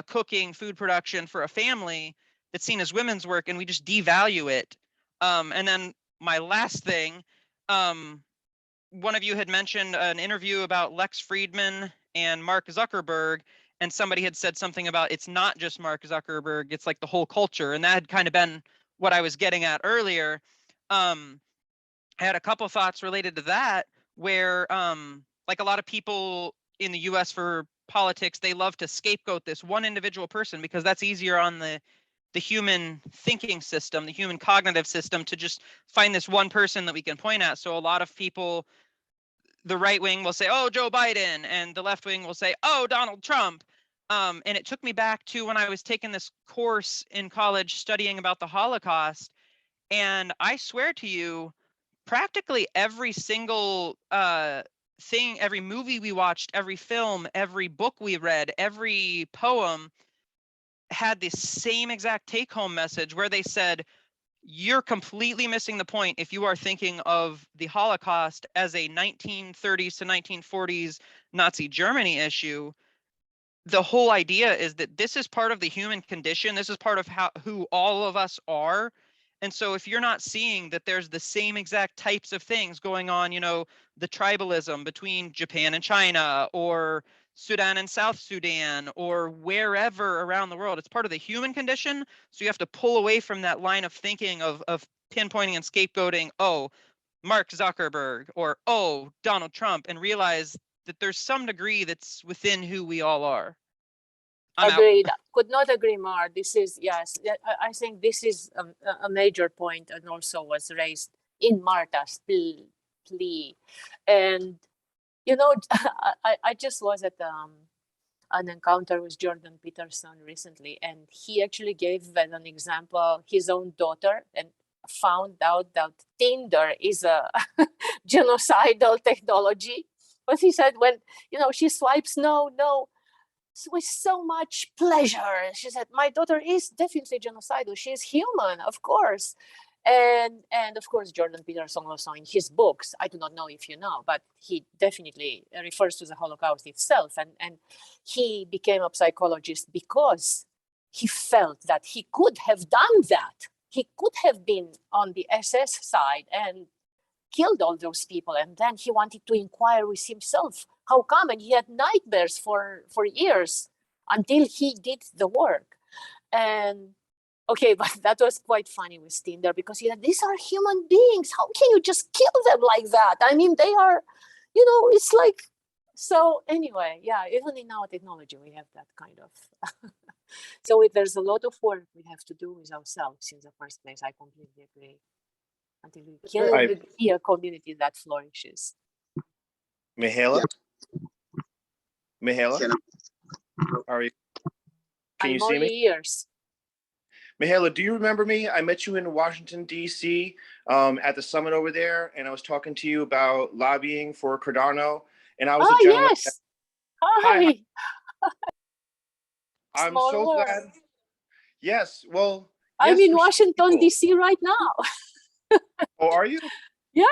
cooking, food production for a family, that's seen as women's work, and we just devalue it. And then my last thing, one of you had mentioned an interview about Lex Friedman and Mark Zuckerberg, and somebody had said something about it's not just Mark Zuckerberg, it's like the whole culture. And that had kind of been what I was getting at earlier. I had a couple thoughts related to that, where like a lot of people in the US for politics, they love to scapegoat this one individual person because that's easier on the human thinking system, the human cognitive system, to just find this one person that we can point at. So a lot of people, the right wing will say, oh, Joe Biden, and the left wing will say, oh, Donald Trump. And it took me back to when I was taking this course in college studying about the Holocaust. And I swear to you, practically every single thing, every movie we watched, every film, every book we read, every poem had the same exact take-home message where they said, you're completely missing the point if you are thinking of the Holocaust as a 1930s to 1940s Nazi Germany issue. The whole idea is that this is part of the human condition. This is part of who all of us are. And so if you're not seeing that there's the same exact types of things going on, you know, the tribalism between Japan and China, or Sudan and South Sudan, or wherever around the world, it's part of the human condition. So you have to pull away from that line of thinking of pinpointing and scapegoating, oh, Mark Zuckerberg, or oh, Donald Trump, and realize that there's some degree that's within who we all are. Agreed. Could not agree more. This is, yes, I think this is a major point, and also was raised in Marta's plea. And, you know, I just was at an encounter with Jordan Peterson recently, and he actually gave as an example his own daughter, and found out that Tinder is a genocidal technology. But he said, when, you know, she swipes no with so much pleasure, she said, my daughter is definitely genocidal. She is human, of course. And of course, Jordan Peterson also in his books, I do not know if you know, but he definitely refers to the Holocaust itself. And he became a psychologist because he felt that he could have done that. He could have been on the SS side and killed all those people. And then he wanted to inquire with himself, how come? And he had nightmares for years until he did the work. And okay, but that was quite funny with Tinder, because he said, these are human beings. How can you just kill them like that? I mean, they are, you know, it's like, so anyway, yeah, even in our technology, we have that kind of, so there's a lot of work we have to do with ourselves in the first place. I completely agree. Until we can be a community that flourishes. Mihaela? Mihaela? How are you? Can you see me? Ears. Mihaela, do you remember me? I met you in Washington, D.C. At the summit over there, and I was talking to you about lobbying for Cardano, and I was a gentleman. Yes. Hi. I'm Small so world. glad. Yes, well, I'm yes, in for Washington, people. D.C. right now. Oh, are you? Yeah,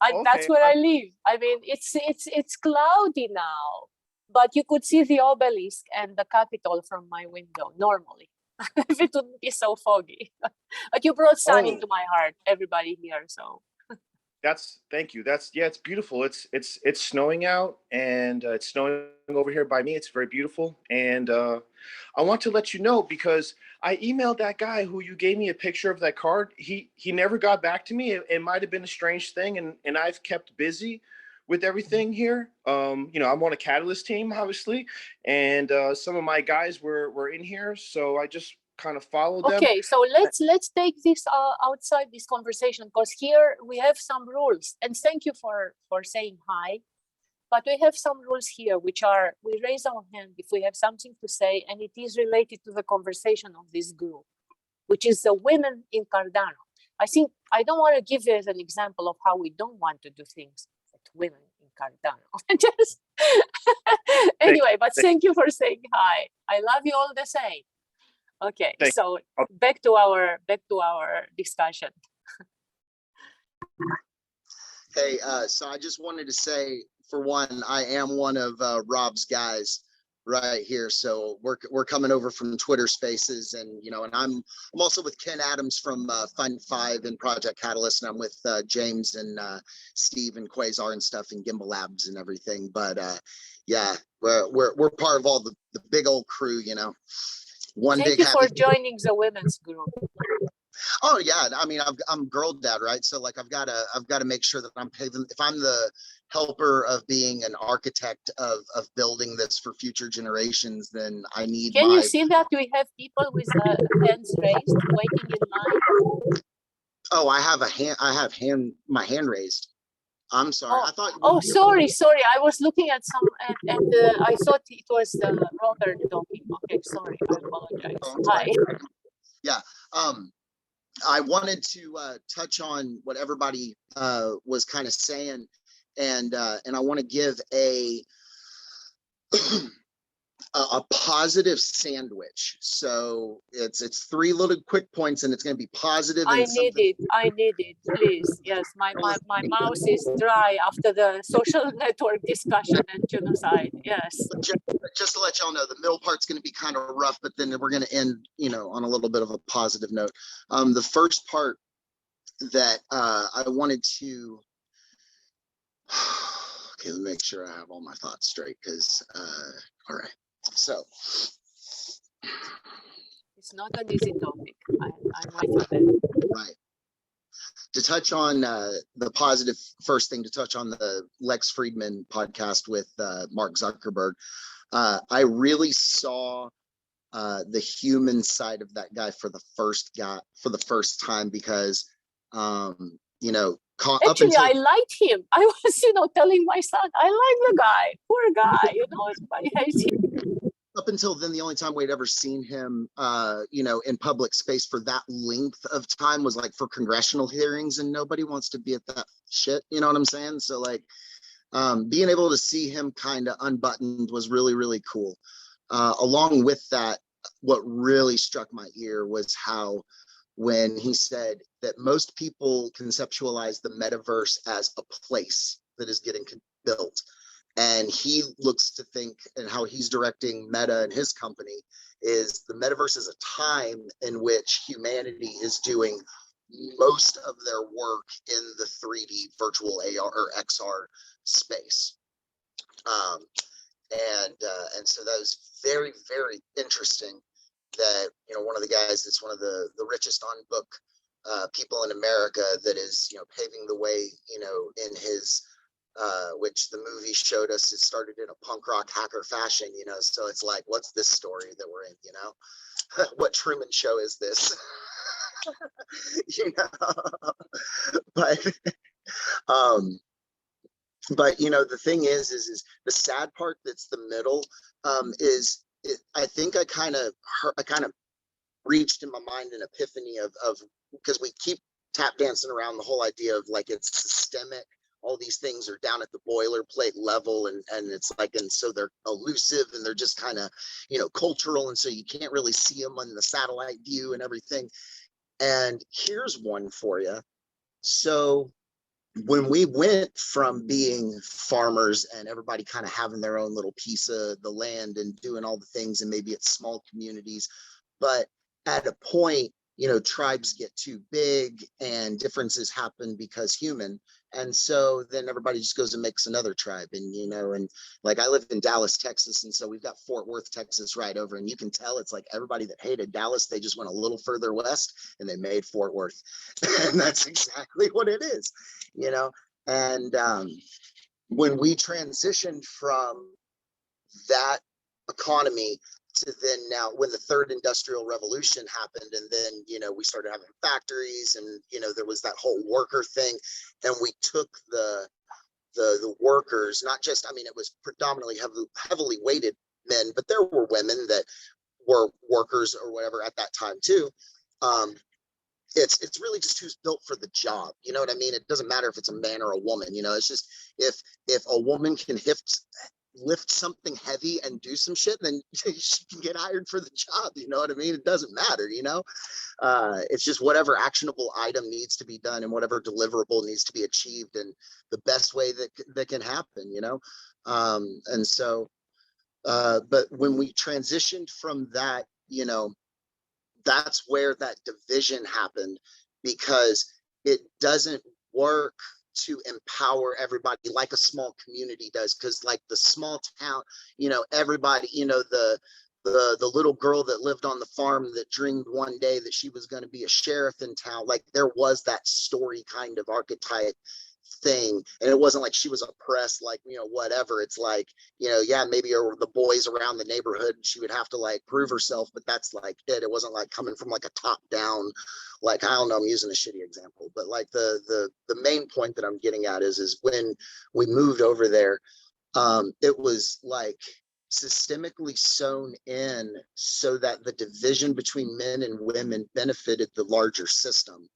that's Okay, where I live. I mean, it's cloudy now, but you could see the obelisk and the Capitol from my window normally. If it wouldn't be so foggy. But you brought sun into my heart, everybody here. So thank you. It's beautiful. It's snowing out, and it's snowing over here by me. It's very beautiful, and I want to let you know, because I emailed that guy who you gave me a picture of that card. He never got back to me. It might have been a strange thing, and I've kept busy with everything here. You know, I'm on a Catalyst team, obviously, and some of my guys were in here, so I just kind of followed them. Okay, so let's take this outside this conversation, because here we have some rules. And thank you for saying hi. But we have some rules here, which are, we raise our hand if we have something to say, and it is related to the conversation of this group, which is the women in Cardano. I think I don't want to give you as an example of how we don't want to do things with women in Cardano. Just anyway, but thank you for saying hi. I love you all the same. Okay, so back to our discussion. Hey, so I just wanted to say, for one, I am one of Rob's guys right here. So we're coming over from Twitter Spaces, and you know, and I'm also with Ken Adams from Fund 5 and Project Catalyst, and I'm with James and Steve and Quasar and stuff in Gimbal Labs and everything. But yeah, we're part of all the big old crew, you know. Thank you for joining the women's group. Oh yeah, I mean, I'm girl dad, right? So like, I've got to make sure that I'm paving. If I'm the helper of being an architect of building this for future generations, then I need. Can you see that we have people with hands raised, waiting in line? Oh, I have my hand raised. I'm sorry. Oh, I thought. Oh, sorry. I was looking at some, and I thought it was Robert talking. Okay, sorry. I apologize. Hi. Yeah. I wanted to touch on what everybody was kind of saying, and I want to give a a positive sandwich. So it's 3 little quick points, and it's going to be positive. I And need it. I need it, please. Yes, my mouth is dry after the social network discussion and genocide. Yes. Just to let y'all know, the middle part's going to be kind of rough, but then we're going to end, on a little bit of a positive note. The first part that I wanted to, okay, let me make sure I have all my thoughts straight, because, all right, so. It's not an easy topic. I'm with you there. Right. To touch on the positive, first thing to touch on the Lex Friedman podcast with Mark Zuckerberg, I really saw the human side of that guy for the first time, because actually I liked him. I was telling my son, I like the guy, poor guy, everybody hates him. Up until then, the only time we'd ever seen him in public space for that length of time was like for congressional hearings, and nobody wants to be at that shit, you know what I'm saying? So like being able to see him kind of unbuttoned was really, really cool. Along with that, what really struck my ear was how when he said that most people conceptualize the metaverse as a place that is getting built. And he looks to think, and how he's directing Meta and his company, is the metaverse is a time in which humanity is doing most of their work in the 3D virtual AR or XR space. And so that was very, very interesting that, one of the guys that's one of the richest on book people in America that is, paving the way, in his, which the movie showed us, it started in a punk rock hacker fashion, so it's like, what's this story that we're in, what Truman Show is this? But the thing is the sad part that's the middle I think I kind of reached in my mind an epiphany of because we keep tap dancing around the whole idea of like it's systemic, all these things are down at the boilerplate level, and it's like, and so they're elusive and they're just kind of cultural, and so you can't really see them on the satellite view and everything. And here's one for you. So when we went from being farmers and everybody kind of having their own little piece of the land and doing all the things, and maybe it's small communities, but at a point, tribes get too big and differences happen because human. And so then everybody just goes and makes another tribe. And, and like I live in Dallas, Texas. And so we've got Fort Worth, Texas right over. And you can tell it's like everybody that hated Dallas, they just went a little further west and they made Fort Worth. And that's exactly what it is, And when we transitioned from that economy to then now, when the third industrial revolution happened, and then we started having factories, and there was that whole worker thing, and we took the workers, not just, it was predominantly heavily weighted men, but there were women that were workers or whatever at that time too. It's really just who's built for the job. You know what I mean? It doesn't matter if it's a man or a woman. It's just if a woman can lift something heavy and do some shit, then she can get hired for the job. You know what I mean? It doesn't matter, it's just whatever actionable item needs to be done and whatever deliverable needs to be achieved, and the best way that can happen, and so but when we transitioned from that, that's where that division happened, because it doesn't work to empower everybody like a small community does. Because like the small town, everybody, the little girl that lived on the farm that dreamed one day that she was going to be a sheriff in town, like there was that story kind of archetype thing, and it wasn't like she was oppressed, like whatever. It's like yeah, maybe the boys around the neighborhood, she would have to like prove herself, but that's like it wasn't like coming from like a top down, like I don't know, I'm using a shitty example, but like the main point that I'm getting at is when we moved over there, it was like systemically sewn in so that the division between men and women benefited the larger system,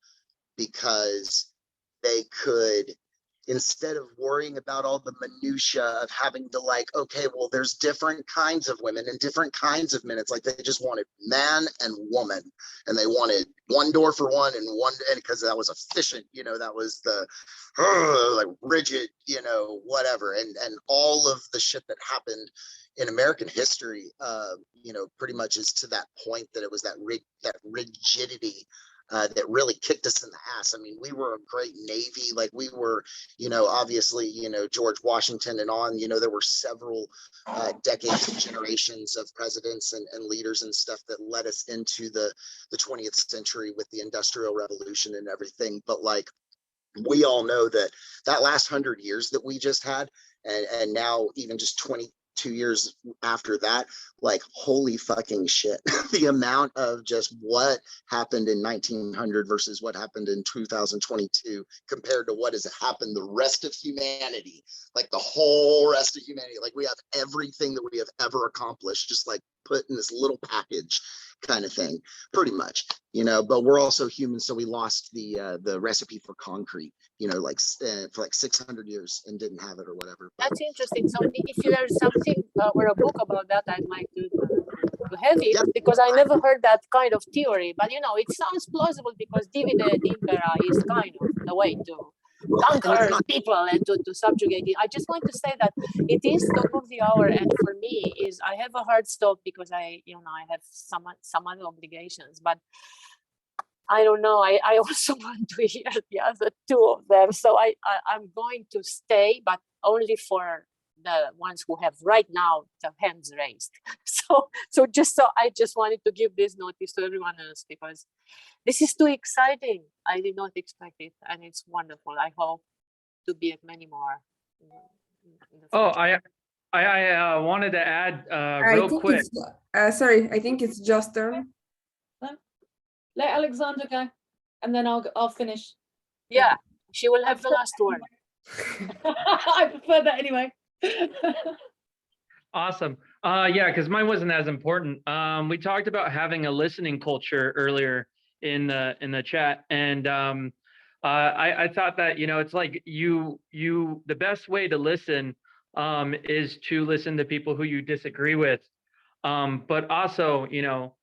because they could, instead of worrying about all the minutia of having to like, okay, well, there's different kinds of women and different kinds of men. It's like they just wanted man and woman, and they wanted one door for one and one, and because that was efficient, you know, that was the like rigid, you know, whatever. And all of the shit that happened in American history, you know, pretty much is to that point, that it was that rigidity that really kicked us in the ass. I mean, we were a great Navy, like we were, you know, obviously, you know, George Washington and on, you know, there were several decades and generations of presidents and leaders and stuff that led us into the 20th century with the Industrial Revolution and everything. But like, we all know that that last 100 years that we just had, and now even just 22 years after that, like, holy fucking shit, the amount of just what happened in 1900 versus what happened in 2022 compared to what has happened the rest of humanity, like the whole rest of humanity. Like, we have everything that we have ever accomplished just like put in this little package kind of thing, pretty much, you know. But we're also human, so we lost the recipe for concrete, you know, like for like 600 years and didn't have it or whatever. But That's interesting. So if you have something or a book about that, I'd like to have it, yeah, because I never heard that kind of theory. But you know, it sounds plausible because divide et impera is kind of the way to conquer people and to subjugate it. I just want to say that it is top of the hour, and for me is I have a hard stop because I have some other obligations, but I don't know. I also want to hear the other two of them, so I'm going to stay, but only for the ones who have right now the hands raised. So I just wanted to give this notice to everyone else, because this is too exciting. I did not expect it, and it's wonderful. I hope to be at many more. In the Oh, future. I wanted to add I real think quick. it's sorry, I think it's Jo's turn. Let Alexandra go, and then I'll finish. Yeah, she will have the last word. I prefer that anyway. Awesome. Yeah, because mine wasn't as important. We talked about having a listening culture earlier in the chat, and I thought that, you know, it's like the best way to listen is to listen to people who you disagree with, but also, you know,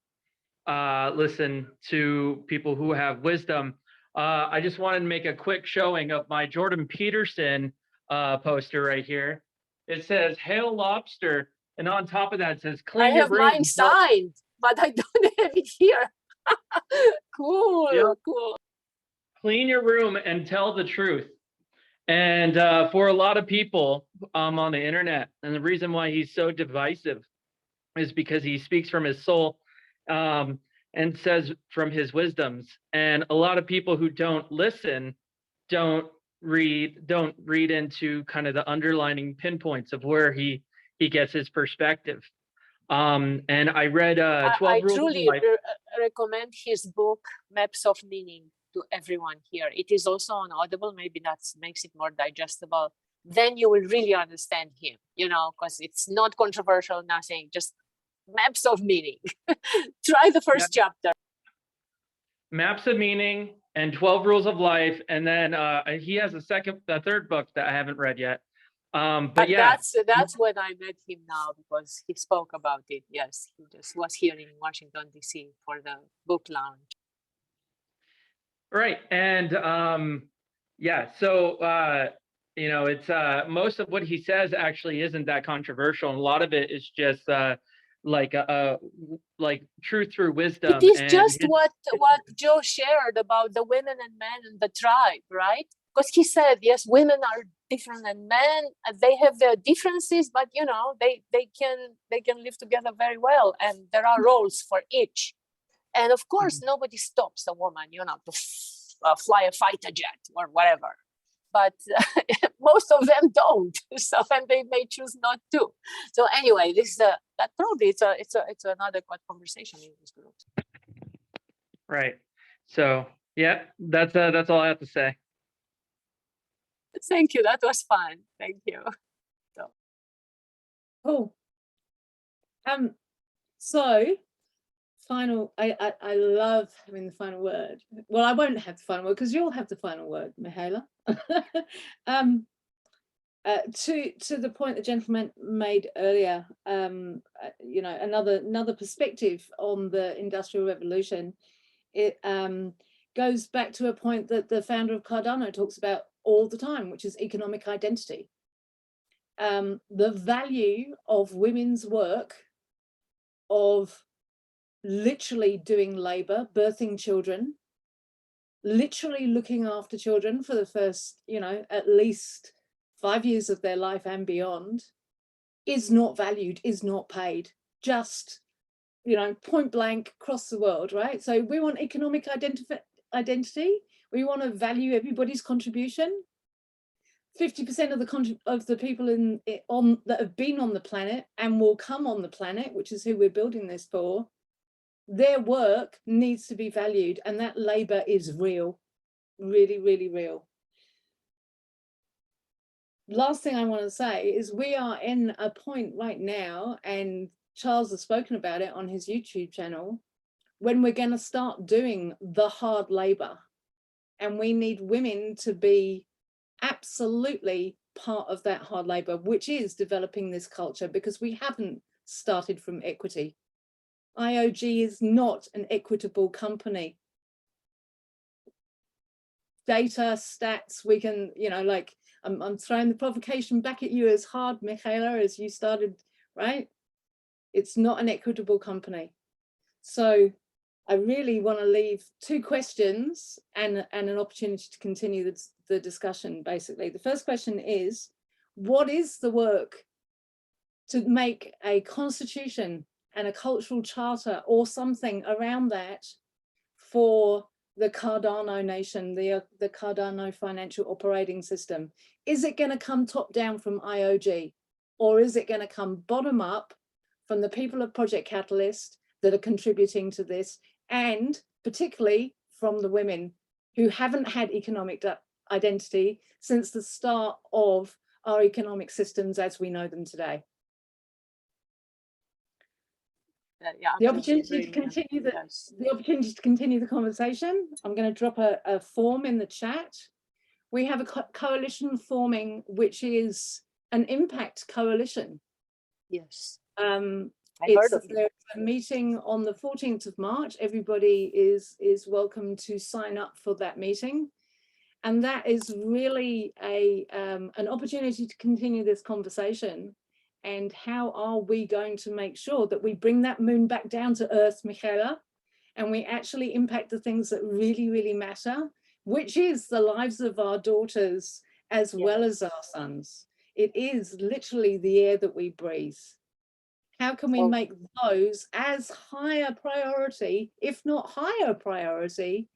listen to people who have wisdom. I just wanted to make a quick showing of my Jordan Peterson poster right here. It says "Hail Lobster," and on top of that it says "Clean I your have room." mine signed, but I don't have it here. Cool, Yeah. cool. Clean your room and tell the truth. And for a lot of people on the internet, and the reason why he's so divisive is because he speaks from his soul and says from his wisdoms. And a lot of people who don't listen don't read into kind of the underlining pinpoints of where he gets his perspective. And I read 12 I Rules of truly Life. recommend his book, Maps of Meaning, to everyone here. It is also on Audible. Maybe that makes it more digestible. Then you will really understand him, you know, because it's not controversial, nothing, just Maps of Meaning. Try the first chapter. Maps of Meaning and 12 Rules of Life, and then he has a third book that I haven't read yet. But yeah, that's when I met him now, because he spoke about it. Yes, he just was here in Washington D.C. for the book launch. right. And yeah, so you know, it's most of what he says actually isn't that controversial, and a lot of it is just like truth through wisdom. It is and just what Joe shared about the women and men and the tribe, right? Because he said, yes, women are different than men. They have their differences, but you know, they can live together very well, and there are roles for each. And of course, nobody stops a woman, you know, to fly a fighter jet or whatever. But most of them don't. So, and they may choose not to. So anyway, this that probably it's another conversation in this group. Right. So yeah, that's all I have to say. Thank you. That was fun. Thank you. So. Cool. So final, I love having the final word. Well, I won't have the final word because you'll have the final word, Mihaela. To the point the gentleman made earlier, you know, another perspective on the Industrial Revolution, it goes back to a point that the founder of Cardano talks about all the time, which is economic identity. The value of women's work, of literally doing labor, birthing children, literally looking after children for the first, you know, at least 5 years of their life and beyond, is not valued, is not paid, just, you know, point blank across the world, right? So we want economic identity. We want to value everybody's contribution. 50% of the people that have been on the planet and will come on the planet, which is who we're building this for, their work needs to be valued, and that labor is real, really, really real. Last thing I want to say is we are in a point right now, and Charles has spoken about it on his YouTube channel, when we're going to start doing the hard labor, and we need women to be absolutely part of that hard labor, which is developing this culture, because we haven't started from equity. IOG is not an equitable company. Data, stats, we can, you know, like, I'm throwing the provocation back at you as hard, Mihaela, as you started, right? It's not an equitable company. So I really want to leave 2 questions and an opportunity to continue the discussion, basically. The first question is, what is the work to make a constitution and a cultural charter or something around that for the Cardano nation, the Cardano financial operating system? Is it going to come top down from IOG, or is it going to come bottom up from the people of Project Catalyst that are contributing to this, and particularly from the women who haven't had economic identity since the start of our economic systems as we know them today? Yeah, The opportunity to continue the conversation. I'm going to drop a form in the chat. We have a coalition forming, which is an impact coalition. Yes. There's a meeting on the 14th of March. Everybody is welcome to sign up for that meeting. And that is really an opportunity to continue this conversation. And how are we going to make sure that we bring that moon back down to earth, Mihaela, and we actually impact the things that really, really matter, which is the lives of our daughters as well as our sons. It is literally the air that we breathe. How can we make those as higher priority, if not higher priority,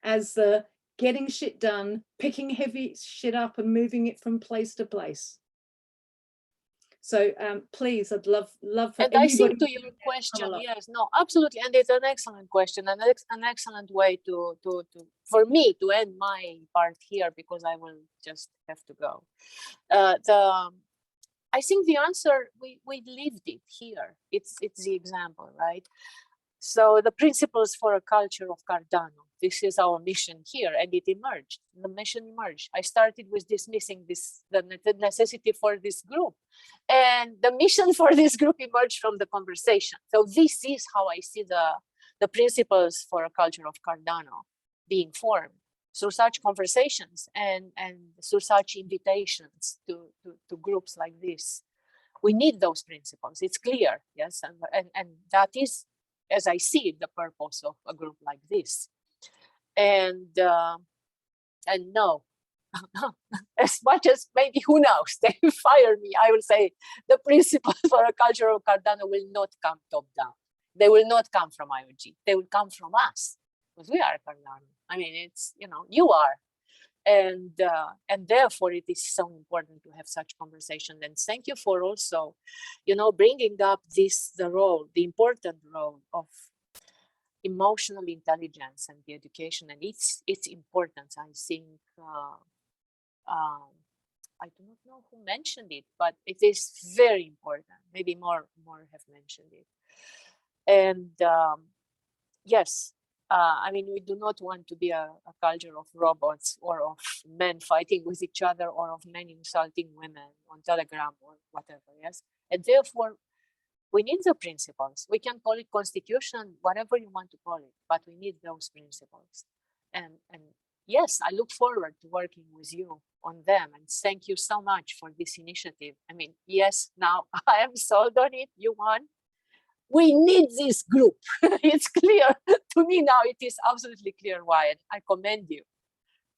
as the getting shit done, picking heavy shit up and moving it from place to place? So please, I'd love for and everybody. I think to your question, yes, no, absolutely, and it's an excellent question and an excellent way to for me to end my part here, because I will just have to go. I think the answer, we lived it here. It's the example, right? So the principles for a culture of Cardano, this is our mission here, and it emerged. The mission emerged. I started with dismissing the necessity for this group, and the mission for this group emerged from the conversation. So this is how I see the principles for a culture of Cardano being formed, through such conversations and through such invitations to groups like this. We need those principles. It's clear, yes, and that is, as I see it, the purpose of a group like this. And no, as much as maybe, who knows, they fire me, I will say the principles for a culture of Cardano will not come top down. They will not come from IOG. They will come from us, because we are Cardano. I mean, it's, you know, you are. And therefore it is so important to have such conversation. And thank you for also, you know, bringing up the important role of emotional intelligence and the education and its importance. I think I do not know who mentioned it, but it is very important. Maybe more have mentioned it. And yes, I mean, we do not want to be a culture of robots or of men fighting with each other or of men insulting women on Telegram or whatever, yes? And therefore, we need the principles. We can call it constitution, whatever you want to call it, but we need those principles. And yes, I look forward to working with you on them. And thank you so much for this initiative. I mean, yes, now I am sold on it. You won. We need this group. It's clear to me now. It is absolutely clear why. I commend you.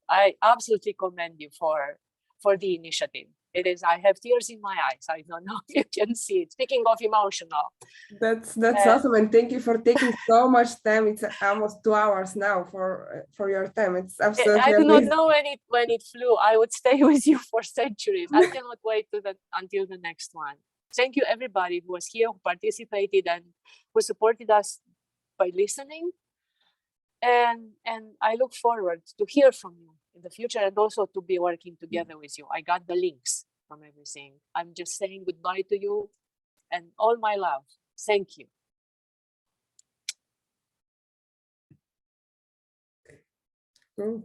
I absolutely commend you for the initiative. It is. I have tears in my eyes. I don't know if you can see it. Speaking of emotional. That's awesome, and thank you for taking so much time. It's almost 2 hours now for your time. It's absolutely I do not amazing. know when it flew. I would stay with you for centuries. I cannot wait until the next one. Thank you, everybody who was here, who participated, and who supported us by listening. And I look forward to hear from you in the future and also to be working together with you. I got the links from everything. I'm just saying goodbye to you and all my love. Thank you. Cool.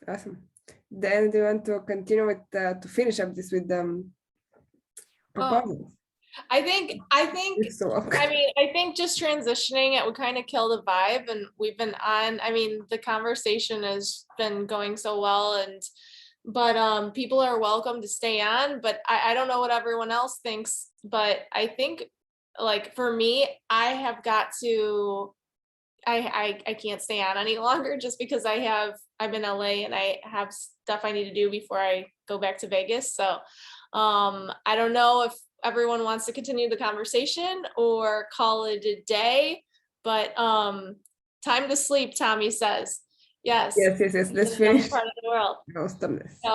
Awesome. Then do you want to continue with to finish up this with proposals? I think I mean, I think just transitioning it would kind of kill the vibe, and we've been on, I mean, the conversation has been going so well, but people are welcome to stay on, but I don't know what everyone else thinks, but I think, like, for me, I have got to, I can't stay on any longer just because I'm in LA and I have stuff I need to do before I go back to Vegas. So I don't know if everyone wants to continue the conversation or call it a day, but time to sleep, Tommy says. Yes. Yes. Let's Another finish. part of the world. Awesomeness. So